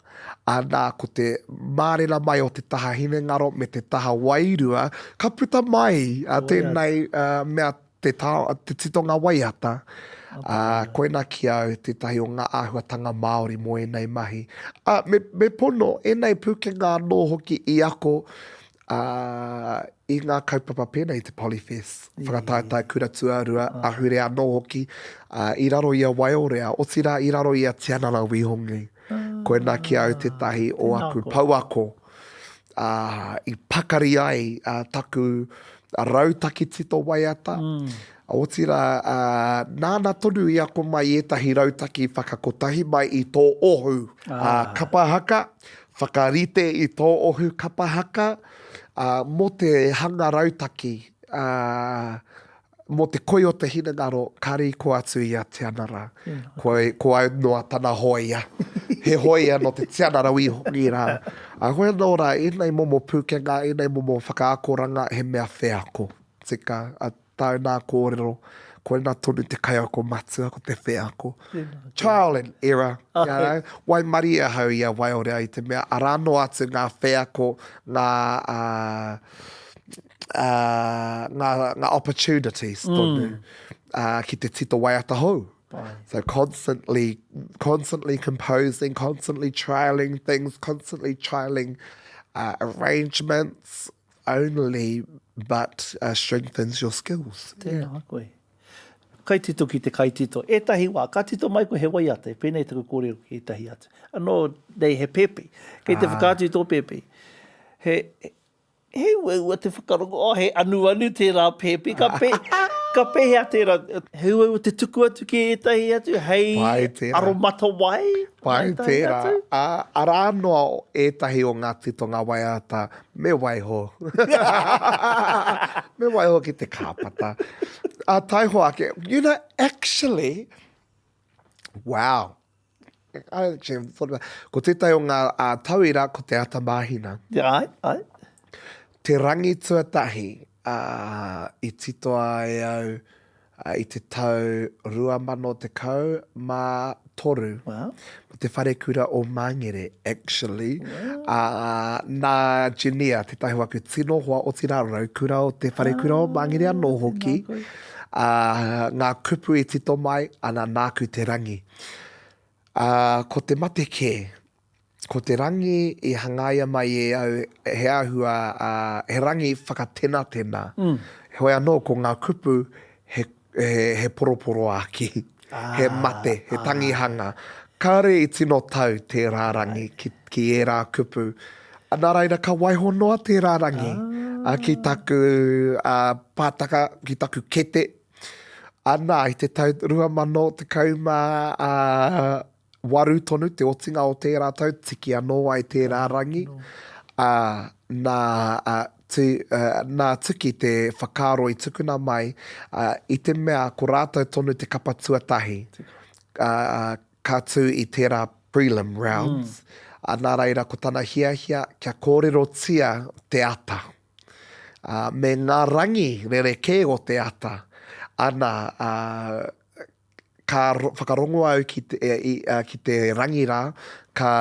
Anā ko te mārena mai o te taha hinengaro me te taha wairua, ka puta mai tēnei mea te titonga waiata. Koe nā ki au te tahi o ngā āhuatanga Māori mo e nei mahi. Me pono, e nei pukenga nō hoki i ako i ngā kaupapa pēnei te Polyfest. Whakataetai kura tuarua, ahure anō hoki, i raro ia Waiorea, o tira i raro ia Tianara Wihongi. Koe nā ki au te tahi o aku pauako i pakari ai taku rautaki tito waiata. O tira nāna tonu i ako mai e tahi rautaki whakakotahi mai i tō ohu kapahaka, whakarite i tō ohu kapahaka, mo te hanga rautaki, mo te koi o te hinengaro, kari ko atu i a Tianara. Ko au noa tana hoia. He hoia no te Tianara Wihongi rā. Hoi anō rā, e nei momo pūkenga, e nei momo whakaakoranga, he mea wheako. Tika, tau nā kōrero, koe nā tonu te kaiako matua ko te wheako. Trial and error. Wai maria hau ia Waiorea i te mea. Arano atu ngā wheako, ngā opportunities tonu ki te tito waiata hou. So constantly composing, constantly trialing things, constantly trialing arrangements only, but strengthens your skills. Tēnā koe. Kaitito ki te kaitito. E tahi wā, ka tito mai ko he waiata, e pēnei taku kōrero ki tahi atu. Anō, nei he pepe. Kei te whakātu tō pepe. He ua te whakarongo, he anu tērā pepe, ka pehea tērā, he ua te tuku atu ki e tahi atu, hei aromata wai. Pai tērā, ara noa e tahi o ngā titonga waiata, me waiho. Me waiho ki te kāpata. Taiho ake, you know, actually, wow. Ko te tai o ngā tauira, ko te ata māhina. Ai. Te rangi tuatahi i titoa e au i te tau 2013. Wow. Te whare kura o Mangere, actually. Nā Genia, te tahi waku tino hoa o te rarau kura o te whare kura o Mangere anō hoki. Ngā kupu e tito mai, ana nāku te rangi. Ko te mate ke, ko te rangi i hangaia mai e au, he ahua, he rangi whakatena. Hoi anō ko ngā kupu he poroporo aki, he mate, he tangihanga. Kāre i tino tau tērā rangi ki e rā kupu. Nā reira ka waiho noa tērā rangi. ki taku pātaka, ki taku kete. Ana, i te tau 2018 tonu, te otinga o tērā tau, tiki anō ai tērā rangi. Nā tuki te whakaro i tukuna mai, i te mea ko rātou tonu te kapa tuatahi, ka tū i tērā prelim rounds. Nā reira, ko tana hiahia, kia kōrero tia te ata. Me ngā rangi rereke o te ata. Ana, ka whakarongo au ki te rangira, ka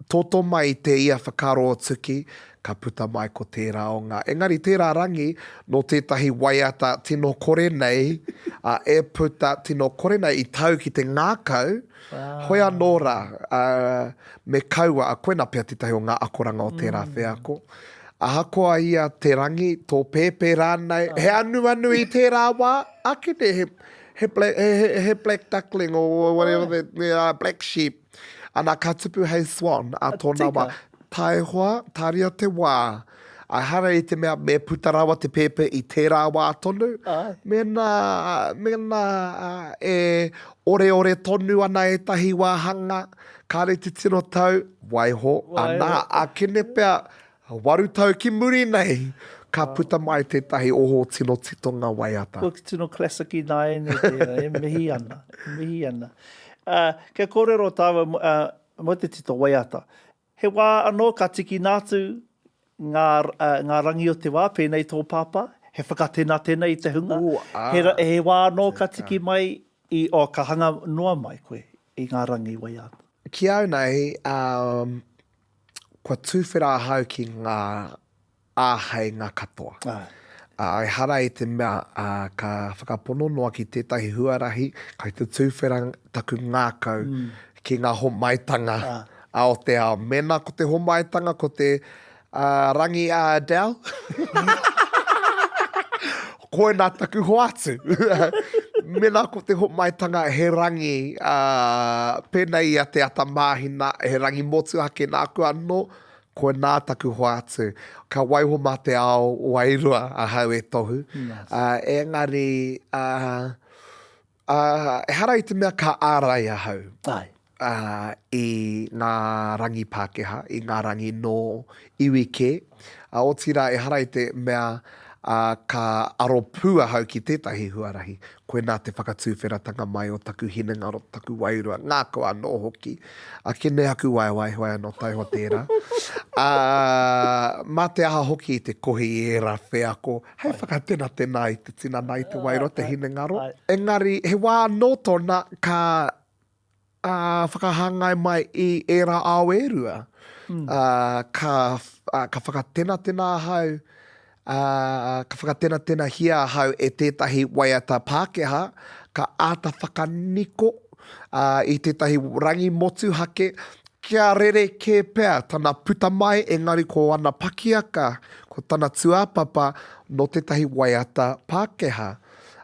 toto mai te ia whakaro o tuki, ka puta mai ko tērā o ngā. Engari, tērā rangi, no tētahi waiata tino kore nei, e puta tino kore nei i tau ki te ngākau, hoi anō rā, me kaua, a koe nā pia tētahi o ngā akoranga o tērā wheako. Ahakoa ia te rangi, tō pēpē rānei, he anu i tērā wā, akene he black duckling or whatever, black sheep. Ana ka tupu hei swan, a tōna wā, tai hoa, tāria te wā. A hara i te mea, me putarawa te pēpē i tērā wā tonu. Mena e ore tonu ana e tahi wāhanga, kāre te tino tau, waiho, ana, a kene pea, waru tau ki muri nei, ka puta mai tētahi oho tino titonga waiata. Ko ki tino klasiki nai ne e mihi ana. Kia kōrero tāua mo te tito waiata. He wā anō ka tiki nātu ngā rangi o te wā, pēnei tō pāpā, he whakatena tēnei i te hunga. He wā anō ka tiki mai ka hanga noa mai koe i ngā rangi waiata. Ki au nei, kua tūwhera hau ki ngā āhei ngā katoa. Ai hara i te mea, ka whakapono noa ki tētahi huarahi, kai te tūwhera taku ngākau ki ngā homaitanga o te ao. Mena ko te homaitanga, ko te rangi 𝙃𝘼𝙆𝘼. Koe nā taku hoatu. Mena ko te homaitanga he rangi pēnei a te ata māhina, he rangi motu hake nā kua anō, koe nā taku hoatu. Ka waiho mā te ao wairua a hau e tohu. Engari, e hara i te mea ka ārai a hau. I ngā rangi Pākehā, i ngā rangi no iwike. O tira, e hara i te mea ka aro pua hau ki tētahi huarahi. Koe nā te whakatūwheratanga mai o taku hinenga o taku wairua. Ngā ko anō hoki. Kene aku wai anō taiho tērā. Mā te aha hoki i te kohi i era wheako. Hei whakatena tēnā i te tina nai te wairua, te hinengaro. Engari, he wā anō tōna ka whakahangai mai i era ao erua. Ka whakatena hau, ka whakatena hia hau e tētahi waiata Pākehā, ka āta whakaniko i tētahi rangi motu hake, kia rere ke pēr, tana puta mai, engari ko ana pakiaka, ko tana tuapapa no tētahi waiata Pākehā.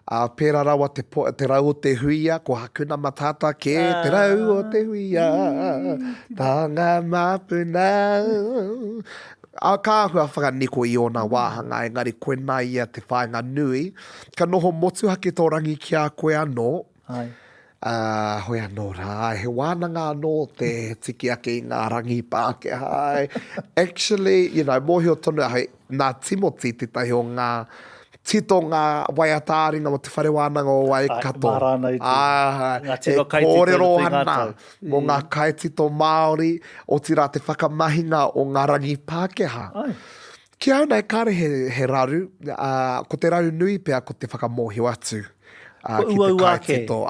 Pēra rawa te rau o te huia, ko hakuna matata ke te rau o te huia, tanga mapuna. Ka ahua whakaniko i ona wāhanga, engari koe nā ia te whaenga nui, ka noho motu hake tō rangi kia koe anō. Hoi anō rā, he wānanga anō te tiki ake i ngā rangi Pākehā. Actually, mōhi o tonu ahai, nā Timoti te tahi o ngā tito ngā waiata āringa mo te whare wānanga o Waikato. Kōrero hana mo ngā kaitito Māori o tira te whakamahinga o ngā rangi Pākehā. Ki au nei kāre he raru, ko te raru nui pia ko te whakamohio atu. Ki te kaitito,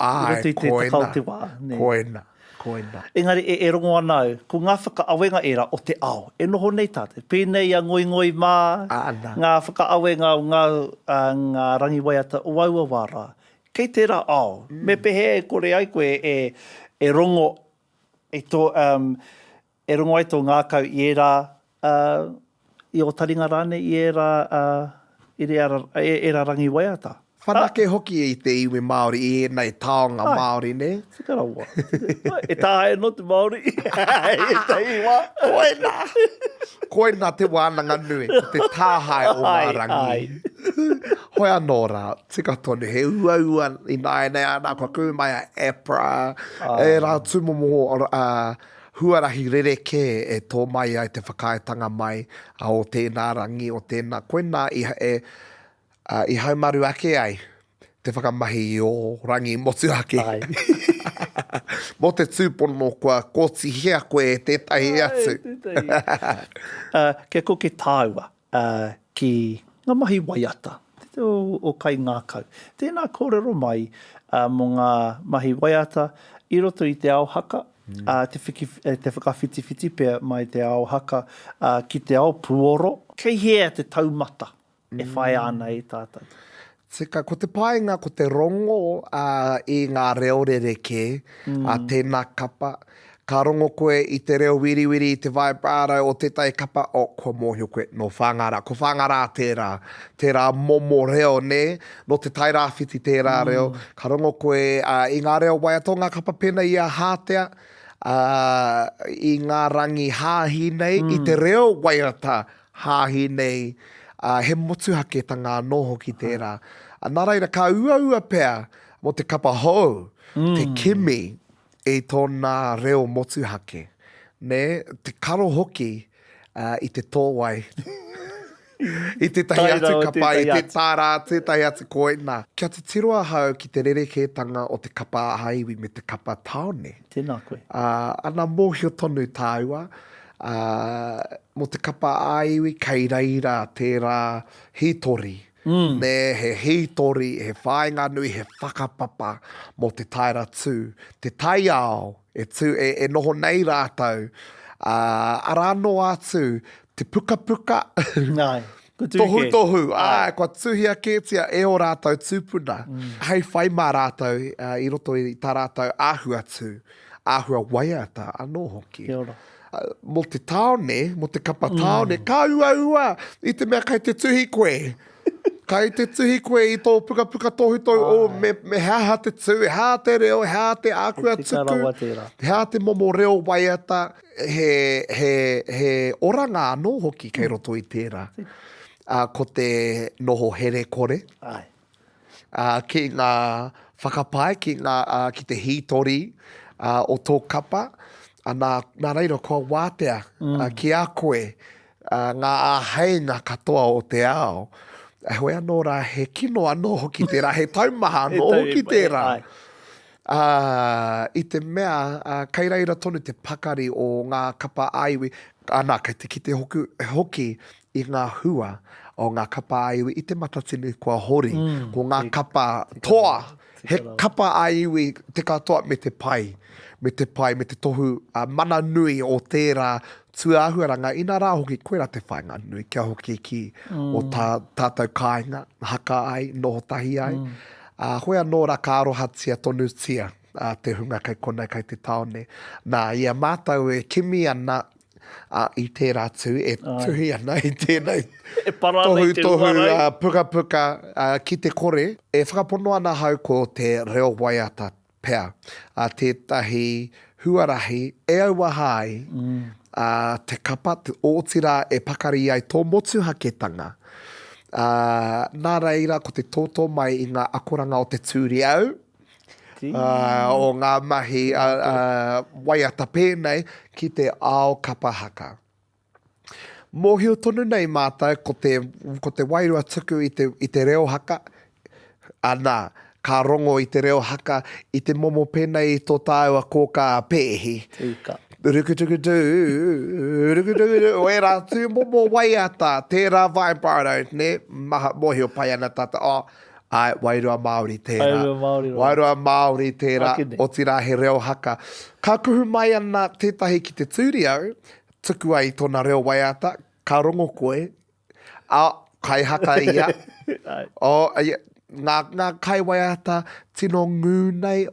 koena. Engari, e rongo ana au, ko ngā whakaawenga era o te ao, e noho nei tāte. Pēnei a ngoi mā, ngā whakaawenga o ngā rangi waiata o aua wāra. Kei tērā ao, me pehe e kore ai koe e rongo e rongo ai tō ngākau i era, i o taringa rāne i era rangi waiata. Whanake hoki i te iwi Māori i nei taonga Māori, ne? Tika rawa. E tae no te Māori. E te iwa. Koina te wānanga nui, te tāhai o Mārangi. Hoi anō rā, tika tonu, he ua i nai nei ana, kua kū mai a Epra, e rā tūmomo huarahi rereke e tō mai ai te whakaetanga mai o tēnā rangi, o tēnā koina i haumaru ake ai, te whakamahi o rangi motuake. Mo te tūpono kua kōti hea koe e tētahi atu. Kia ko ke tāua ki ngā mahi waiata, te o kai ngākau. Tēnā kōrero mai mo ngā mahi waiata i roto i te ao haka, te whakawhitiwhiti pia mai te ao haka ki te ao puoro. Kei hea te taumata e whai ana i tātou. Tika, ko te paenga, ko te rongo i ngā reo rereke, tēnā kapa. Ka rongo koe i te reo wiriwiri, i te vaipara o tētai kapa, kua mōhio koe no whangara. Ko whangara tērā momo reo, ne? No te tairawhiti tērā reo. Ka rongo koe i ngā reo waiato, ngā kapa pena i a hātea, i ngā rangi hāhi nei, i te reo waiata hāhi nei, he motuhake ta ngā noho ki tērā. Nā reira, ka ua pēr mo te kapa hou, te kimi e tōna reo motuhake. Ne, te karo hoki i te tōwai. I te tahi atu kapa, i te tāra, te tahi atu koina. Kia te tiroa hau ki te rerekētanga o te kapa haiwi me te kapa taone. Tēnā koe. Ana mōhio tonu tāua. Mo te kapa aiwi, kei reira tērā hitori. Ne, he hitori, he whainga nui, he whakapapa mo te taira tū. Te tai ao, e noho nei rātau. Arano atu, te puka puka. Nai. Tohu, kua tuhia kētia e o rātau tūpuna. Hei whai mā rātau, i roto i tā rātau āhua tū. Āhua waiata, anō hoki. Kia ora. Mo te taone, mo te kapa taone, ka ua, i te mea kai te tuhi koe. Kai te tuhi koe i tō puka puka tohu tau, me hea te tū, hea te reo, hea te ākua tuku, hea te momo reo waiata, he oranga anō hoki kei roto i tērā. Ko te noho here kore, ki ngā whakapai, ki te hitori o tō kapa, nā reira kua wātea ki a koe, ngā āheinga katoa o te ao, hoi anō rā, he kino anō hoki tērā, he taumaha anō hoki tērā. I te mea, kei reira tonu te pakari o ngā kapa aiwi, kei te kite hoki i ngā hua o ngā kapa aiwi, i te matatini kua hori, ko ngā kapa toa, he kapa aiwi te katoa me te pai, me te tohu mana nui o tērā tuahuaranga, ina rā hoki koe rā te whainga nui, kia hoki ki o tātou kāinga, haka ai, noho tahi ai. Hoi anō rā ka arohatia tonu tia, te hunga kai konei kai te taone. Nā, ia mātau e kimi ana i tērā tū, e tuhi ana i tēnei tohu puka puka ki te kore. E whakapono ana hau ko te reo waiata pēr. Tētahi huarahi e aua hai, te kapa, te ōtira e pakari ai tō motuhaketanga. Nā reira, ko te tōtō mai i ngā akoranga o te tūriau, o ngā mahi waiata pēnei ki te ao kapa haka. Mōhio tonu nei mātou, ko te wairua tuku i te reo haka, anā, ka rongo i te reo haka, i te momo pēnei i tō tāua kōka pēhi. Tika. Rukutukutu, oe rā tū momo waiata, tērā vaipara, ne, maha mohio pai ana tata, wairua Māori tērā. Wairua Māori tērā, o tira he reo haka. Ka kuhu mai ana tētahi ki te tūriau, tuku ai tōna reo waiata, ka rongo koe, kai haka ia, ngā kai waiata, tino ngū nei,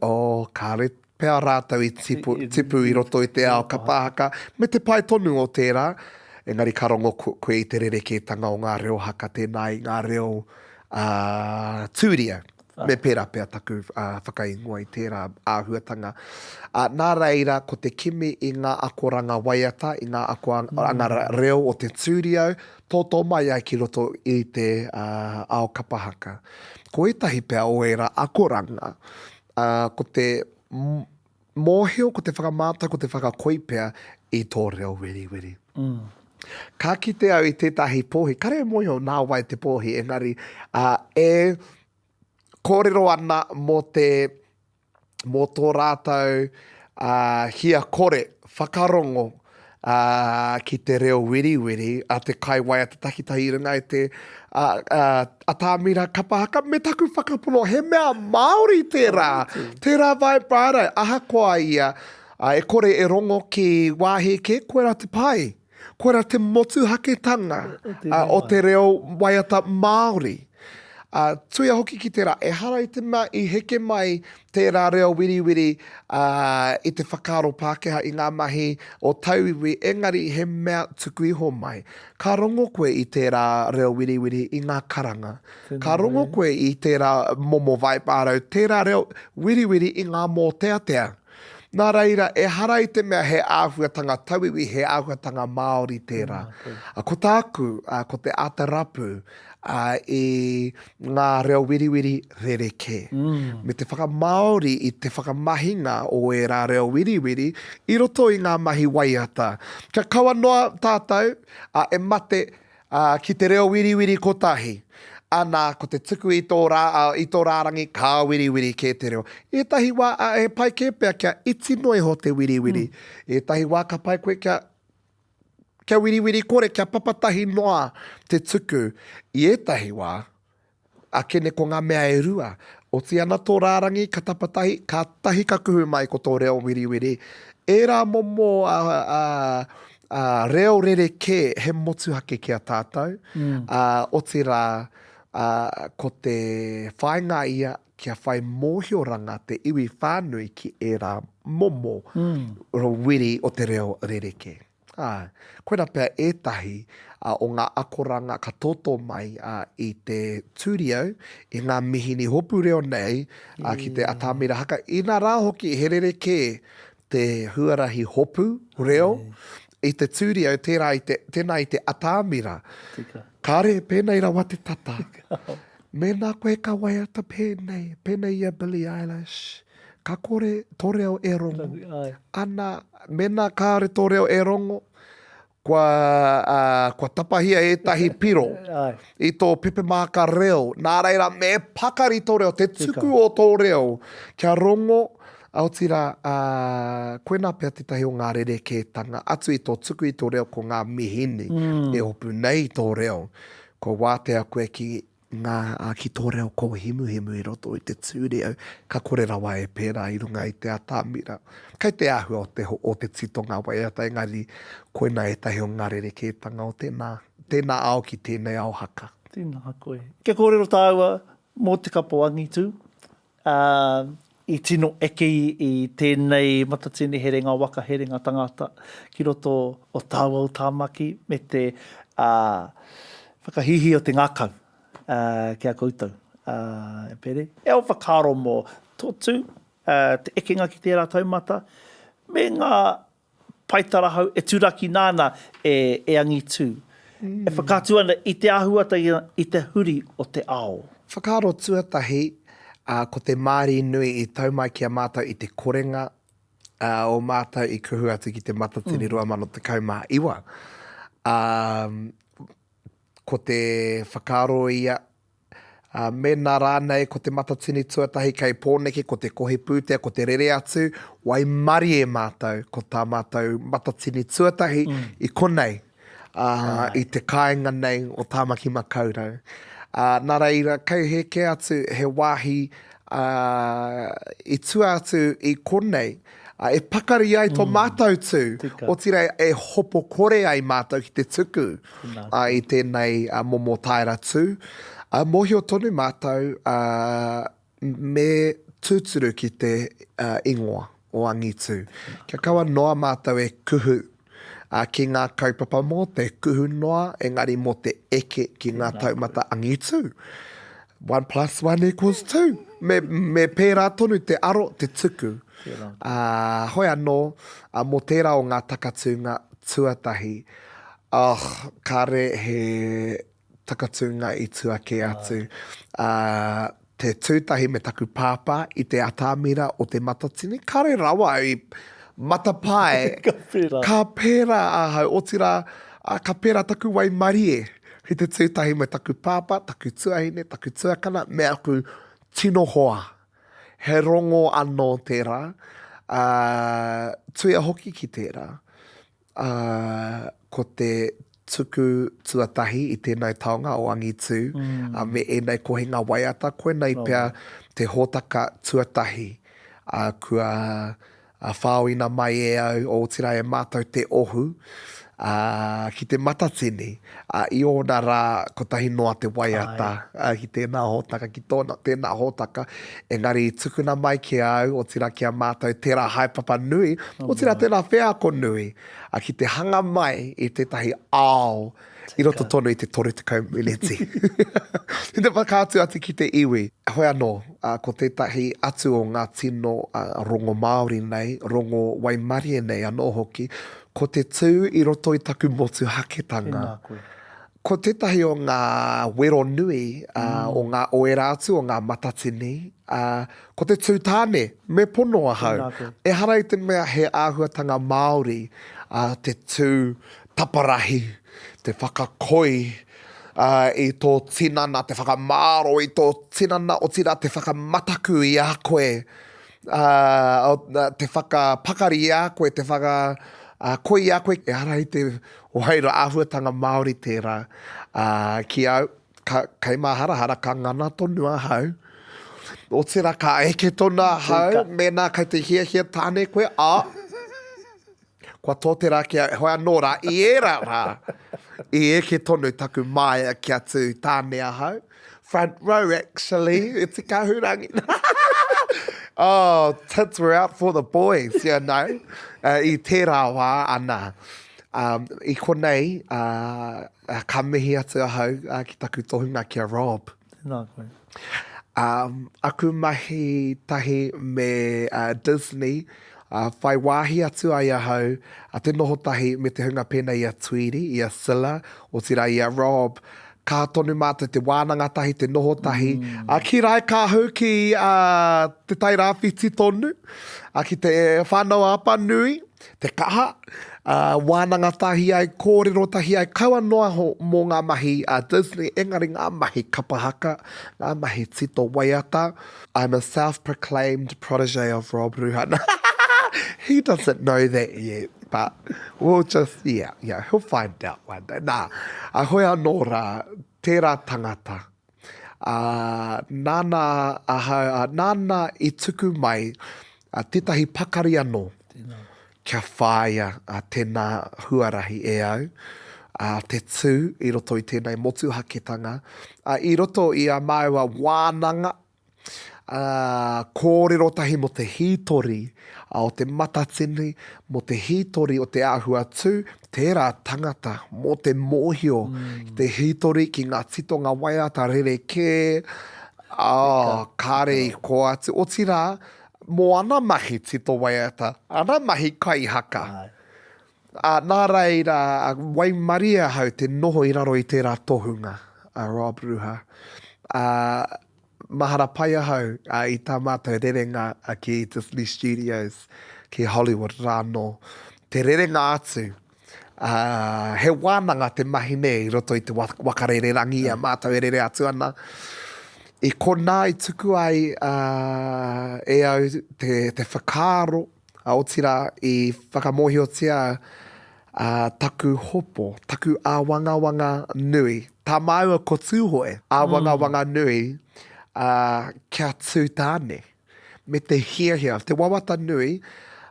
ka re pēr rātau i tipu i roto i te ao kapahaka, me te pai tonu o tērā, engari ka rongo koe i te rerekētanga o ngā reo haka tēnā i ngā reo tūria. Me pera pēr taku whakaingoa I tērā āhuatanga. Nā reira, ko te kimi I ngā akoranga waiata, I ngā akoranga reo o te tūrio, tōtō mai ai ki roto I te ao kapahaka. Ko etahi pēr o era akoranga, ko te mōhio, ko te whakamāta, ko te whakakoi pēr I tō reo wiri. Ka kite au I tētahi pōhi, kare mōhio nā wai te pōhi, engari kōrero ana mō tō rātou hia kore, whakarongo ki te reo wiri, a te kai wai a te takitahi runga I te atamira kapahaka, me taku whakapono, he mea Māori tērā vai pārai, ahakoa ia, kore rongo ki wāhi ke, koe rā te pai, koe rā te motu haketanga o te reo waiata Māori. Tuia hoki ki tērā, hara I te mea I heke mai tērā reo wiri I te whakaro Pākehā I ngā mahi o tauiwi, engari he mea tuku iho mai. Ka rongo koe I tērā reo wiri I ngā karanga. Ka rongo koe I tērā momo vai pārau, tērā reo wiri I ngā mō tea. Nā reira, hara I te mea he āhuatanga tauiwi, he āhuatanga Māori tērā. Ko tāku, ko te atarapu, I ngā reo wiri rereke. Me te whakamaori I te whakamahinga o rā reo wiri I roto I ngā mahi waiata. Kia kaua noa tātou, mate ki te reo wiri kotahi. Ana, ko te tuku I tō rārangi, kā wiri ke te reo. Etahi wā, pai ke pēr kia iti noi ho te wiri. Etahi wā ka pai koe kia wiri kore, kia papatahi noa te tuku. I etahi wā, a kene ko ngā mea e rua. O ti ana tō rārangi, ka tapatahi, ka tahi ka kuhu mai ko tō reo wiri. E rā momo reo rereke he motu hake kia tātou. O ti rā, ko te whainga ia kia whai mōhioranga te iwi whānui ki rā momo wiri o te reo rereke. Koe rā pēr etahi o ngā akoranga ka tōtō mai I te tūrio, I ngā mihini hopu reo nei, ki te atamira haka. I nā rā hoki he rereke te huarahi hopu reo, I te tūrio tēnā I te atamira. Kāre, pēnei rawa te tata. Mēnā koe ka waiata pēnei ia Billie Eilish. Ka kore tō reo e rongo. Ana, mēnā kāre tō reo e rongo, kua tapahia tahi piro. I tō pepe māka reo. Nā reira, me pakari tō reo, te tuku o tō reo. Kia rongo, aotira, koe nā pēr te tahi o ngā rereke tanga. Atu I tō tuku I tō reo ko ngā mihini. E hopu nei tō reo. Ko wātea koe ki tō reo ko himu I roto I te tūreo. Ka kore rawa e pērā I runga I te atamira. Kei te āhua o te titonga waiata, engari koe nā e tahi o ngā rereke tanga o tēnā ao ki tēnei ao haka. Tēnā koe. Kia kōrero tāua mō te kapoangi tū. I tino eke I tēnei matatini herenga waka, herenga tangata, ki roto o tāua o tāmaki, me te whakahihi o te ngākau, kia koutou, Pere. E o whakaro mō tōtu, te ekenga ki tērā taumata, me ngā paitarahau e tūraki nāna e angitu. E whakātu ana I te āhuata I te huri o te ao. Whakaro tuatahi, ko te Māori nui I taumai kia mātou I te korenga o mātou I kuhu atu ki te matatini 2012. Ko te whakaro ia, me nā rānei ko te matatini tuatahi kei pōneke, ko te kohe pūtea, ko te rere atu, wai mari e mātou, ko tā mātou matatini tuatahi I konei, I te kāinga nei o tāmaki makaurau. Nā reira, kei heke atu he wāhi I tua atu I konei, e pakari ai tō mātou tū, o tira e hopo kore ai mātou ki te tuku I tēnei momo taira tū. Mohio tonu mātou me tūturu ki te ingoa o angitu. Kia kaua noa mātou e kuhu ki ngā kaupapa mō te kuhu noa, engari mō te eke ki ngā taumata angitu. 1 plus 1 equals 2. Me pērā tonu te aro te tuku. Hoi anō, mō tērā o ngā takatunga tuatahi, kare he takatunga I tuake atu. Te tūtahi me taku pāpā I te atamira o te matatini, kare rawa I matapai. Ka pērā ahau, o tira, ka pērā taku wai marie. He te tūtahi me taku pāpā, taku tuahine, taku tuakana, me aku tino hoa. He rongo anō tērā, tuia hoki ki tērā. Ko te tuku tuatahi I tēnei taonga o Angitu, me enei kohinga waiata, koenei pia te hōtaka tuatahi. Kua whāoina mai e au o tira e mātou te ohu, ki te matatini, I ōna rā kotahi noa te waiata, ki tēnā hōtaka, ki tēnā hōtaka, engari tukuna mai ki au, o tira kia mātou tērā haipapa nui, o tira tēnā wheako nui, ki te hanga mai I tētahi ao, I roto tonu I te 30 miniti. Te whakātu atu ki te iwi. Hoi anō, ko tētahi atu o ngā tino rongo Māori nei, rongo Waimarie nei anō hoki, ko te tū I roto I taku motu haketanga. Ko tētahi o ngā wero nui, o ngā oera atu, o ngā matatini, ko te tū tāne, me pono ahau. E hara I te mea he āhuatanga Māori, te tū taparahi, te whakakoi, I tō tinana, te whakamāro I tō tinana, o tira te whakamataku I a koe, te whakapakari I a koe, te whakakoi I a koe, e hara I te waira āhuatanga Māori tērā, ki au, kai mahara ka ngana tonu ahau, o tira ka eke tonu ahau, mena kai te hia tāne koe, kua tōtera kia hoi anō rā, I era rā, I eke tonu taku mai kia tū tāne ahau. Front row, actually, it's a kahurangi. Tits were out for the boys, you know. I tērā wā ana. I konei, ka mihi atu ahau ki taku tohunga kia Rob. Aku mahi tahi me Disney, whai wāhi atu ai ahau, te noho tahi me te hunga pēnei I a Tweety, I a Silla, o tira I a Rob, ka tonu mātou te wānanga tahi, te noho tahi, ki rai ka hau ki te tairāwhiti tonu, ki te whānau apa nui, te kaha, wānanga tahi ai, kōrero tahi ai, kaua noa mō ngā mahi Disney, engari ngā mahi kapahaka, ngā mahi tito waiata. I'm a self-proclaimed protege of Rob Ruhana. He doesn't know that yet, but we'll just, yeah, he'll find out one day. Nā, hoi anō rā, tērā tangata. Nāna I tuku mai, tētahi pakari anō, kia whāia tēnā huarahi e au, te tū I roto I tēnei motu haketanga, I roto I a māua wānanga, kōrero tahi mo te hītori, o te matatini, mo te hītori o te āhua tū, tērā tangata, mo te mōhio, te hītori ki ngā tito ngā waiata rereke, kāre I ko atu, o tira, mō ana mahi tito waiata, ana mahi kai haka. Nā reira, wai maria hau te noho I raro I tērā tohunga, Rob Ruha. Mahara pai ahau I tā mātou rerenga ki Disney Studios, ki Hollywood rāno. Te rerenga atu, he wānanga te mahi nei I roto I te wakarere rangi a mātou e rere atu ana. I kona I tuku ai e au te whakaro, o tira I whakamohiotia taku hopo, taku āwangawanga nui. Tā maua ko tūhoe, āwangawanga nui, kia tū tāne, me te hia, te wawata nui,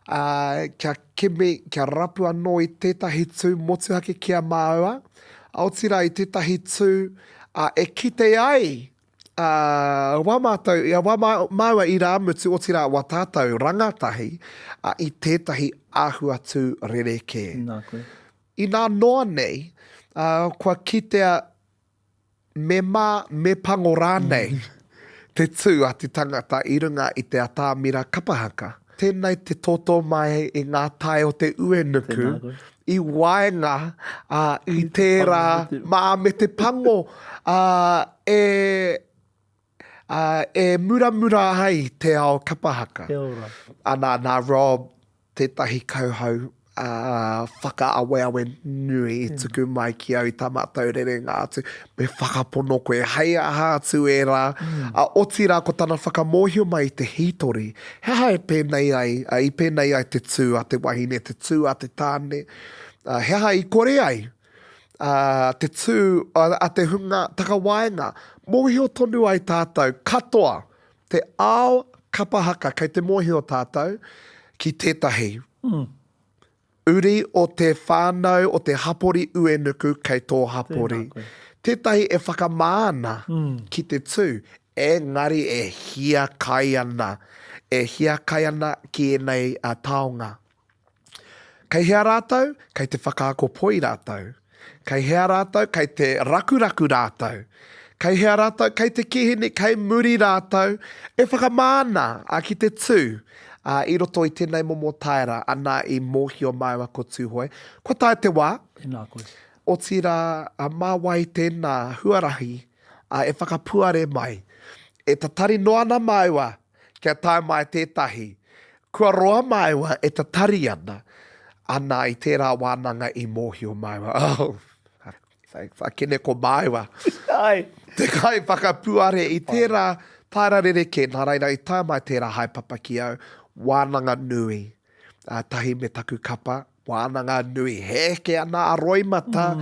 kia keme, kia rapu anō I tētahi tū motuhake kia māua, au tira I tētahi tū e kite ai, wamātou, māua I rā mutu o tira wa tātou rangatahi, I tētahi āhua tū rereke. I nā noa nei, kua kitea me pango rānei te tū a te tangata i runga i te atāmira kapahaka. Tēnei te tōtō mai i ngā tae o te uenuku, i waenga, i tērā, mā me te pango, e muramura ai te ao kapahaka. Ana nā Rob, tētahi kauhau, whakaaweawe nui I tuku mai ki au I tamatau rere ngātu. Me whakapono koe, hei aha atu e rā. O tira ko tana whakamohio mai te hitori. Hea e pēnei ai, I pēnei ai te tū a te wahine, te tū a te tāne. Hea I kore ai. Te tū a te hunga takawaenga. Mohio tonu ai tātou, katoa, te ao kapahaka kei te mohio tātou, ki tētahi. Uri o te whānau o te hapori uenuku kei tō hapori. Tētahi e whakamāna ki te tū, engari e hia kai ana. E hia kai ana ki enei taonga. Kei hea rātou, kei te whakaako poi rātou. Kei hea rātou, kei te rakuraku rātou. Kei hea rātou, kei te kihini, kei muri rātou. E whakamāna ki te tū. I roto I tēnei momo taira, ana I mōhio mai wa ko tūhoi. Ko tae te wā, o tira māwai tēnā huarahi, e whakapuare mai. E tatari noana mai wa, kia tae mai tētahi. Kua roa mai wa, e tatari ana. Ana I tērā wānanga I mōhio mai wa. Oh, whakene ko mai wa. Te kai whakapuare I tērā taira rereke, nā reira I tae mai tērā haipapa ki au. Wānanga nui, tahi me taku kapa, wānanga nui, heke ana a roimata,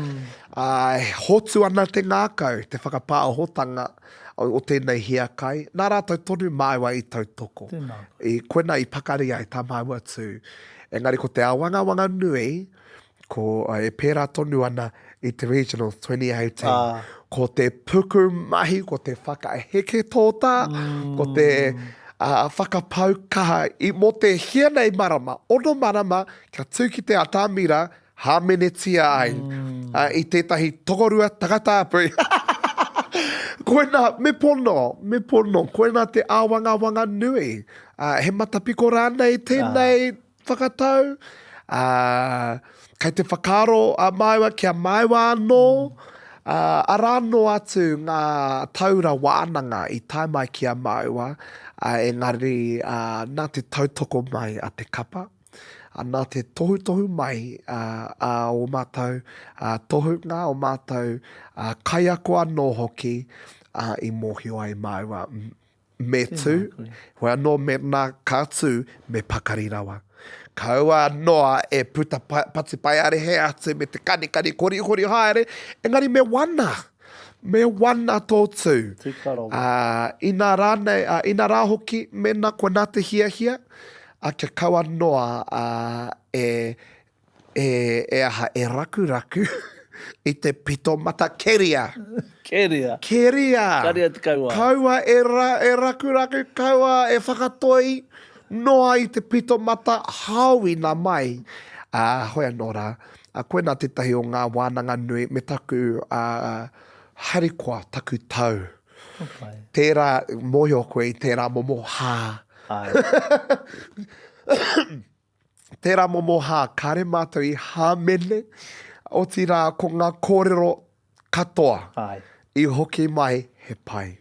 hotu ana te ngākau, te whakapāhotanga o tēnei hiakai. Nā rātou tonu maiwa I tautoko. I koena I pakari ai tā maiwa tū. Engari ko te awanga nui, ko e pērā tonu ana I te Regional 2018. Ko te puku mahi, ko te whakaheke tōta, ko te... whakapau kaha I mo te hianei marama, ono marama, kia tū ki te atamira, hāmenetia ai. I tētahi tokorua tagatāpui. Koena, me pono, koena te āwanga nui. He matapiko rānei tēnei whakatau. Kei te whakaro maiwa kia maiwa anō. Arano atu ngā taura wānanga I tae mai kia maiwa. Engari, nā te tautoko mai a te kapa, nā te tohu mai o mātou, tohu ngā o mātou, kai ako anō hoki I mōhio ai maiwa me tū, hoi anō me nā kātū me pakari rawa. Kaua noa e puta pati pai are he atu me te kani kori haere, engari me wana. Me wana tōtū. Ina rā hoki, mena ko nā te hia, kia kaua noa e aha e raku I te pito mata keria. Keria te kaua. Kaua e raku, kaua e whakatoi noa I te pito mata haui nā mai. Hoi anō rā, koe nā tetahi o ngā wānanga nui me taku... harikoa taku tau. Tērā mohi o koe I tērā momo hā. Tērā momo hā, kare mātou I hāmene, o tira ko ngā kōrero katoa. I hoki mai he pai.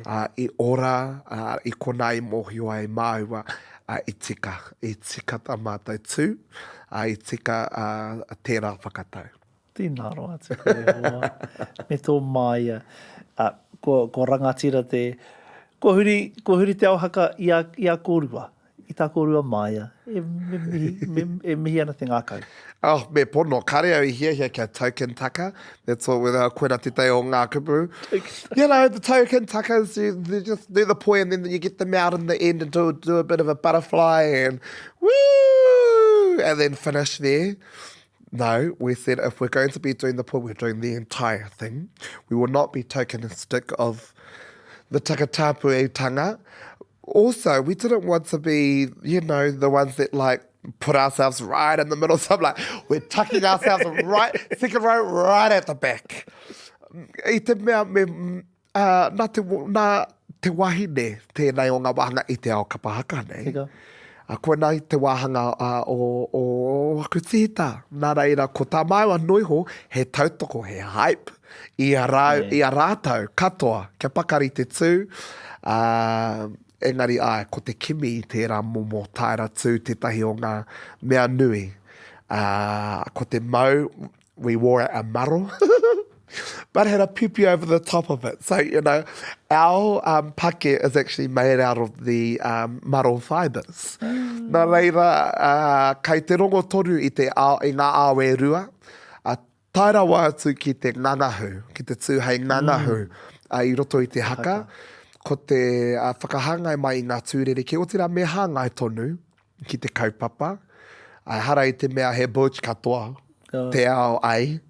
I ora, I kona I mohio ai māua, I tika tā mātou tū, I tika tērā whakatau. Tēnā roa atu koe hoa. Me tō maia. Ko rangatira te... Ko huri te au haka I a kōrua. I tā kōrua maia. E mihi ana te ngākau. Oh, me pono. Kare au I hia kia token taka. That's all with our koena te teo ngā kupu. You know, the token takas, they just do the poi and then you get them out in the end and do a bit of a butterfly and woo! And then finish there. No, we said if we're going to be doing the poi, we're doing the entire thing. We will not be tokenistic of the takatapuetanga. Also, we didn't want to be, the ones that like put ourselves right in the middle. So I'm like, we're tucking ourselves right, second row, right at the back. I te mea, nā te wahine, tēnei o ngā wahanga i te ao kapahaka nei. Koe nai te wāhanga o Akutita. Nā reira, ko tā maiwa noiho, he tautoko, he hype. I a rātau, katoa, kia pakari te tū. Engari, ko te kimi i tērā momo taira tū, tētahi o ngā mea nui. Ko te mau, we wore a maro. But it had a pipi over the top of it. So, our pake is actually made out of the maro fibres. Nā reira, kei te rongo toru i ngā awe rua, taira wā atu ki te ngangahu, ki te tūhei ngangahu i roto i te haka. Ko te whakahangai mai i ngā tūrereke, o tira me hāngai tonu ki te kaupapa. Hara i te mea he butch katoa, te ao ai.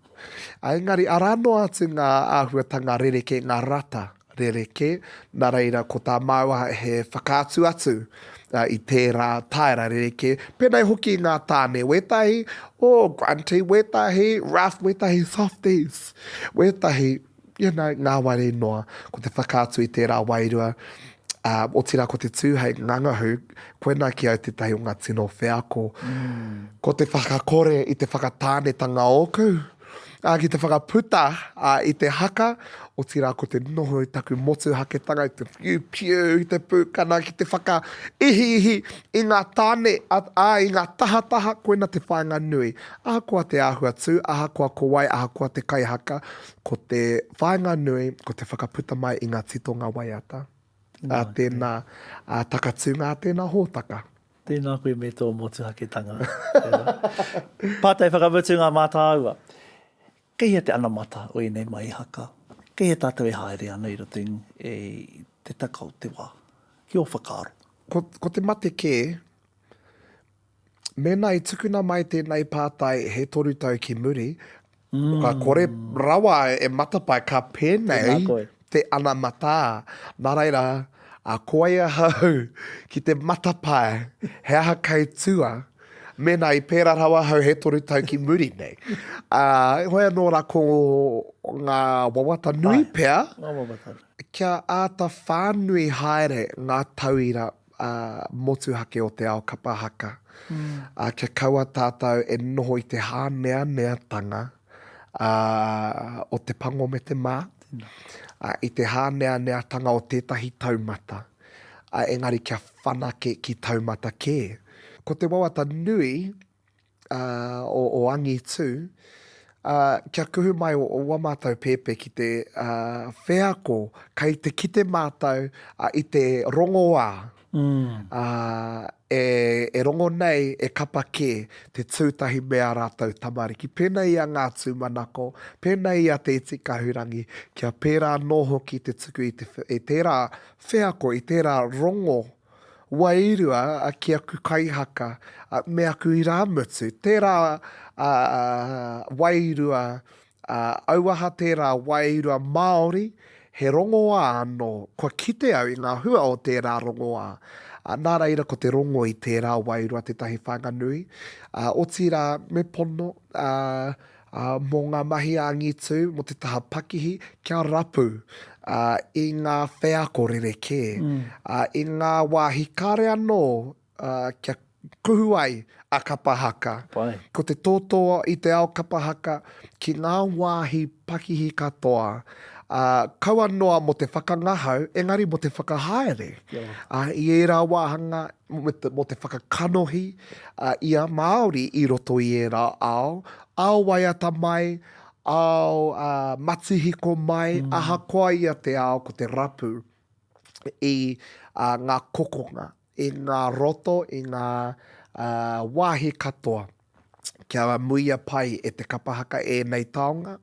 Engari, arano atu ngā āhuatanga rereke, ngā rata rereke, nā reira ko tā maua he whakaatu atu i tērā taira rereke. Pēnei hoki ngā tāne, wetahi, grunty, wetahi, rough, wetahi, softies, wetahi, ngā ware noa, ko te whakaatu i tērā wairua. O tira ko te tūhei ngangahu, koe nā ki au te tahi o ngā tino wheako. Ko te whakakore i te whakatānetanga oku. Ki te whakaputa i te haka, o tira ko te noho i taku motu haketanga, i te piu, i te pūkana, ki te whakaihi i ngā tāne, i ngā tahataha, koe na te whainga nui. Ahakoa te āhua tū, ahakoa ko wai, ahakoa te kaihaka, ko te whainga nui, ko te whakaputa mai i ngā titonga waiata. Tēnā takatūnga, tēnā hōtaka. Tēnā koe me tō motu haketanga. Pātai whakaputu ngā māta aua. Kei te anamata o nei mai i haka. Kei tātou e haere ana i roto te takau te wā. Ki o whakaaro. Ko te mate kē, mena i tukuna mai tēnei pātai he toru tau ki muri, ka kore rawa e matapai ka pēnei te anamata. Nā reira, koia hau ki te matapai, he aha kei tua, mena i pēra rawa hau he toru tau ki muri nei. Hoi anō rā ko ngā wawata nui pēr, kia āta whānui haere ngā tauira motuhake o te ao kapahaka. Kia kaua tātou e noho i te hānea-neatanga o te pango me te mā, i te hānea-neatanga o tētahi taumata. Engari kia whanake ki taumata kē. Ko te wawata nui o angi tū, kia kuhu mai o wamātau pēpē ki te wheako, kai te kite mātau i te rongoā. E rongo nei e kapa kē te tūtahi mea rātau tamariki. Pēnei a ngā tūmanako, pēnei a te iti kahurangi, kia pērā noho ki te tuku i tērā wheako, i tērā rongo wairua ki aku kaihaka, me aku i rāmutu. Tērā wairua, auaha tērā wairua Māori, he rongoā anō, kua kite au i ngā hua o tērā rongoā. Nā reira ko te rongo i tērā wairua tētahi whanganui. O tira me pono, mō ngā mahi angitu, mo te taha pakihi, kia rapu i ngā wheako rereke. I ngā wāhi kāre anō, kia kuhu ai a kapahaka. Ko te tōtoa i te ao kapahaka, ki ngā wāhi pakihi katoa. Kaua noa mo te whakangahau, engari mo te whakahaere. I era wāhanga, mo te whakakanohi, i a Māori i roto i era ao. Ao waiata mai, ao matihiko mai, ahakoa ia te ao ko te rapu i ngā kokonga, i ngā roto, i ngā wāhi katoa. Kia muia pai e te kapahaka e nei taonga,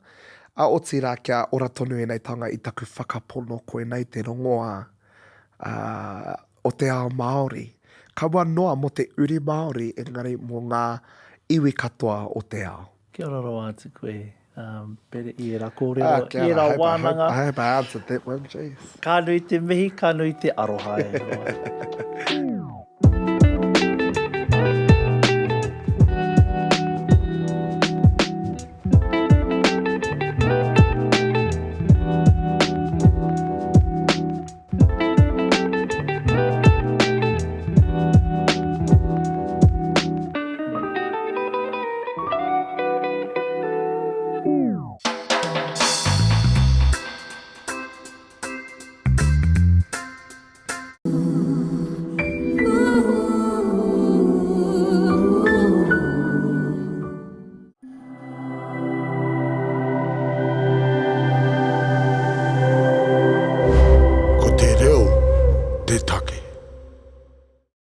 o tira kia ora tonu e nei taonga i taku whakapono koe nei te rongoā o te ao Māori. Kaua noa mo te uri Māori, engari mo ngā iwi katoa o te ao. Kia ora roa atu koe, Pere, i era kōrero, i era wānanga. I hope I answered that one, jeez. Ka nui te mihi, ka nui te aroha e roa.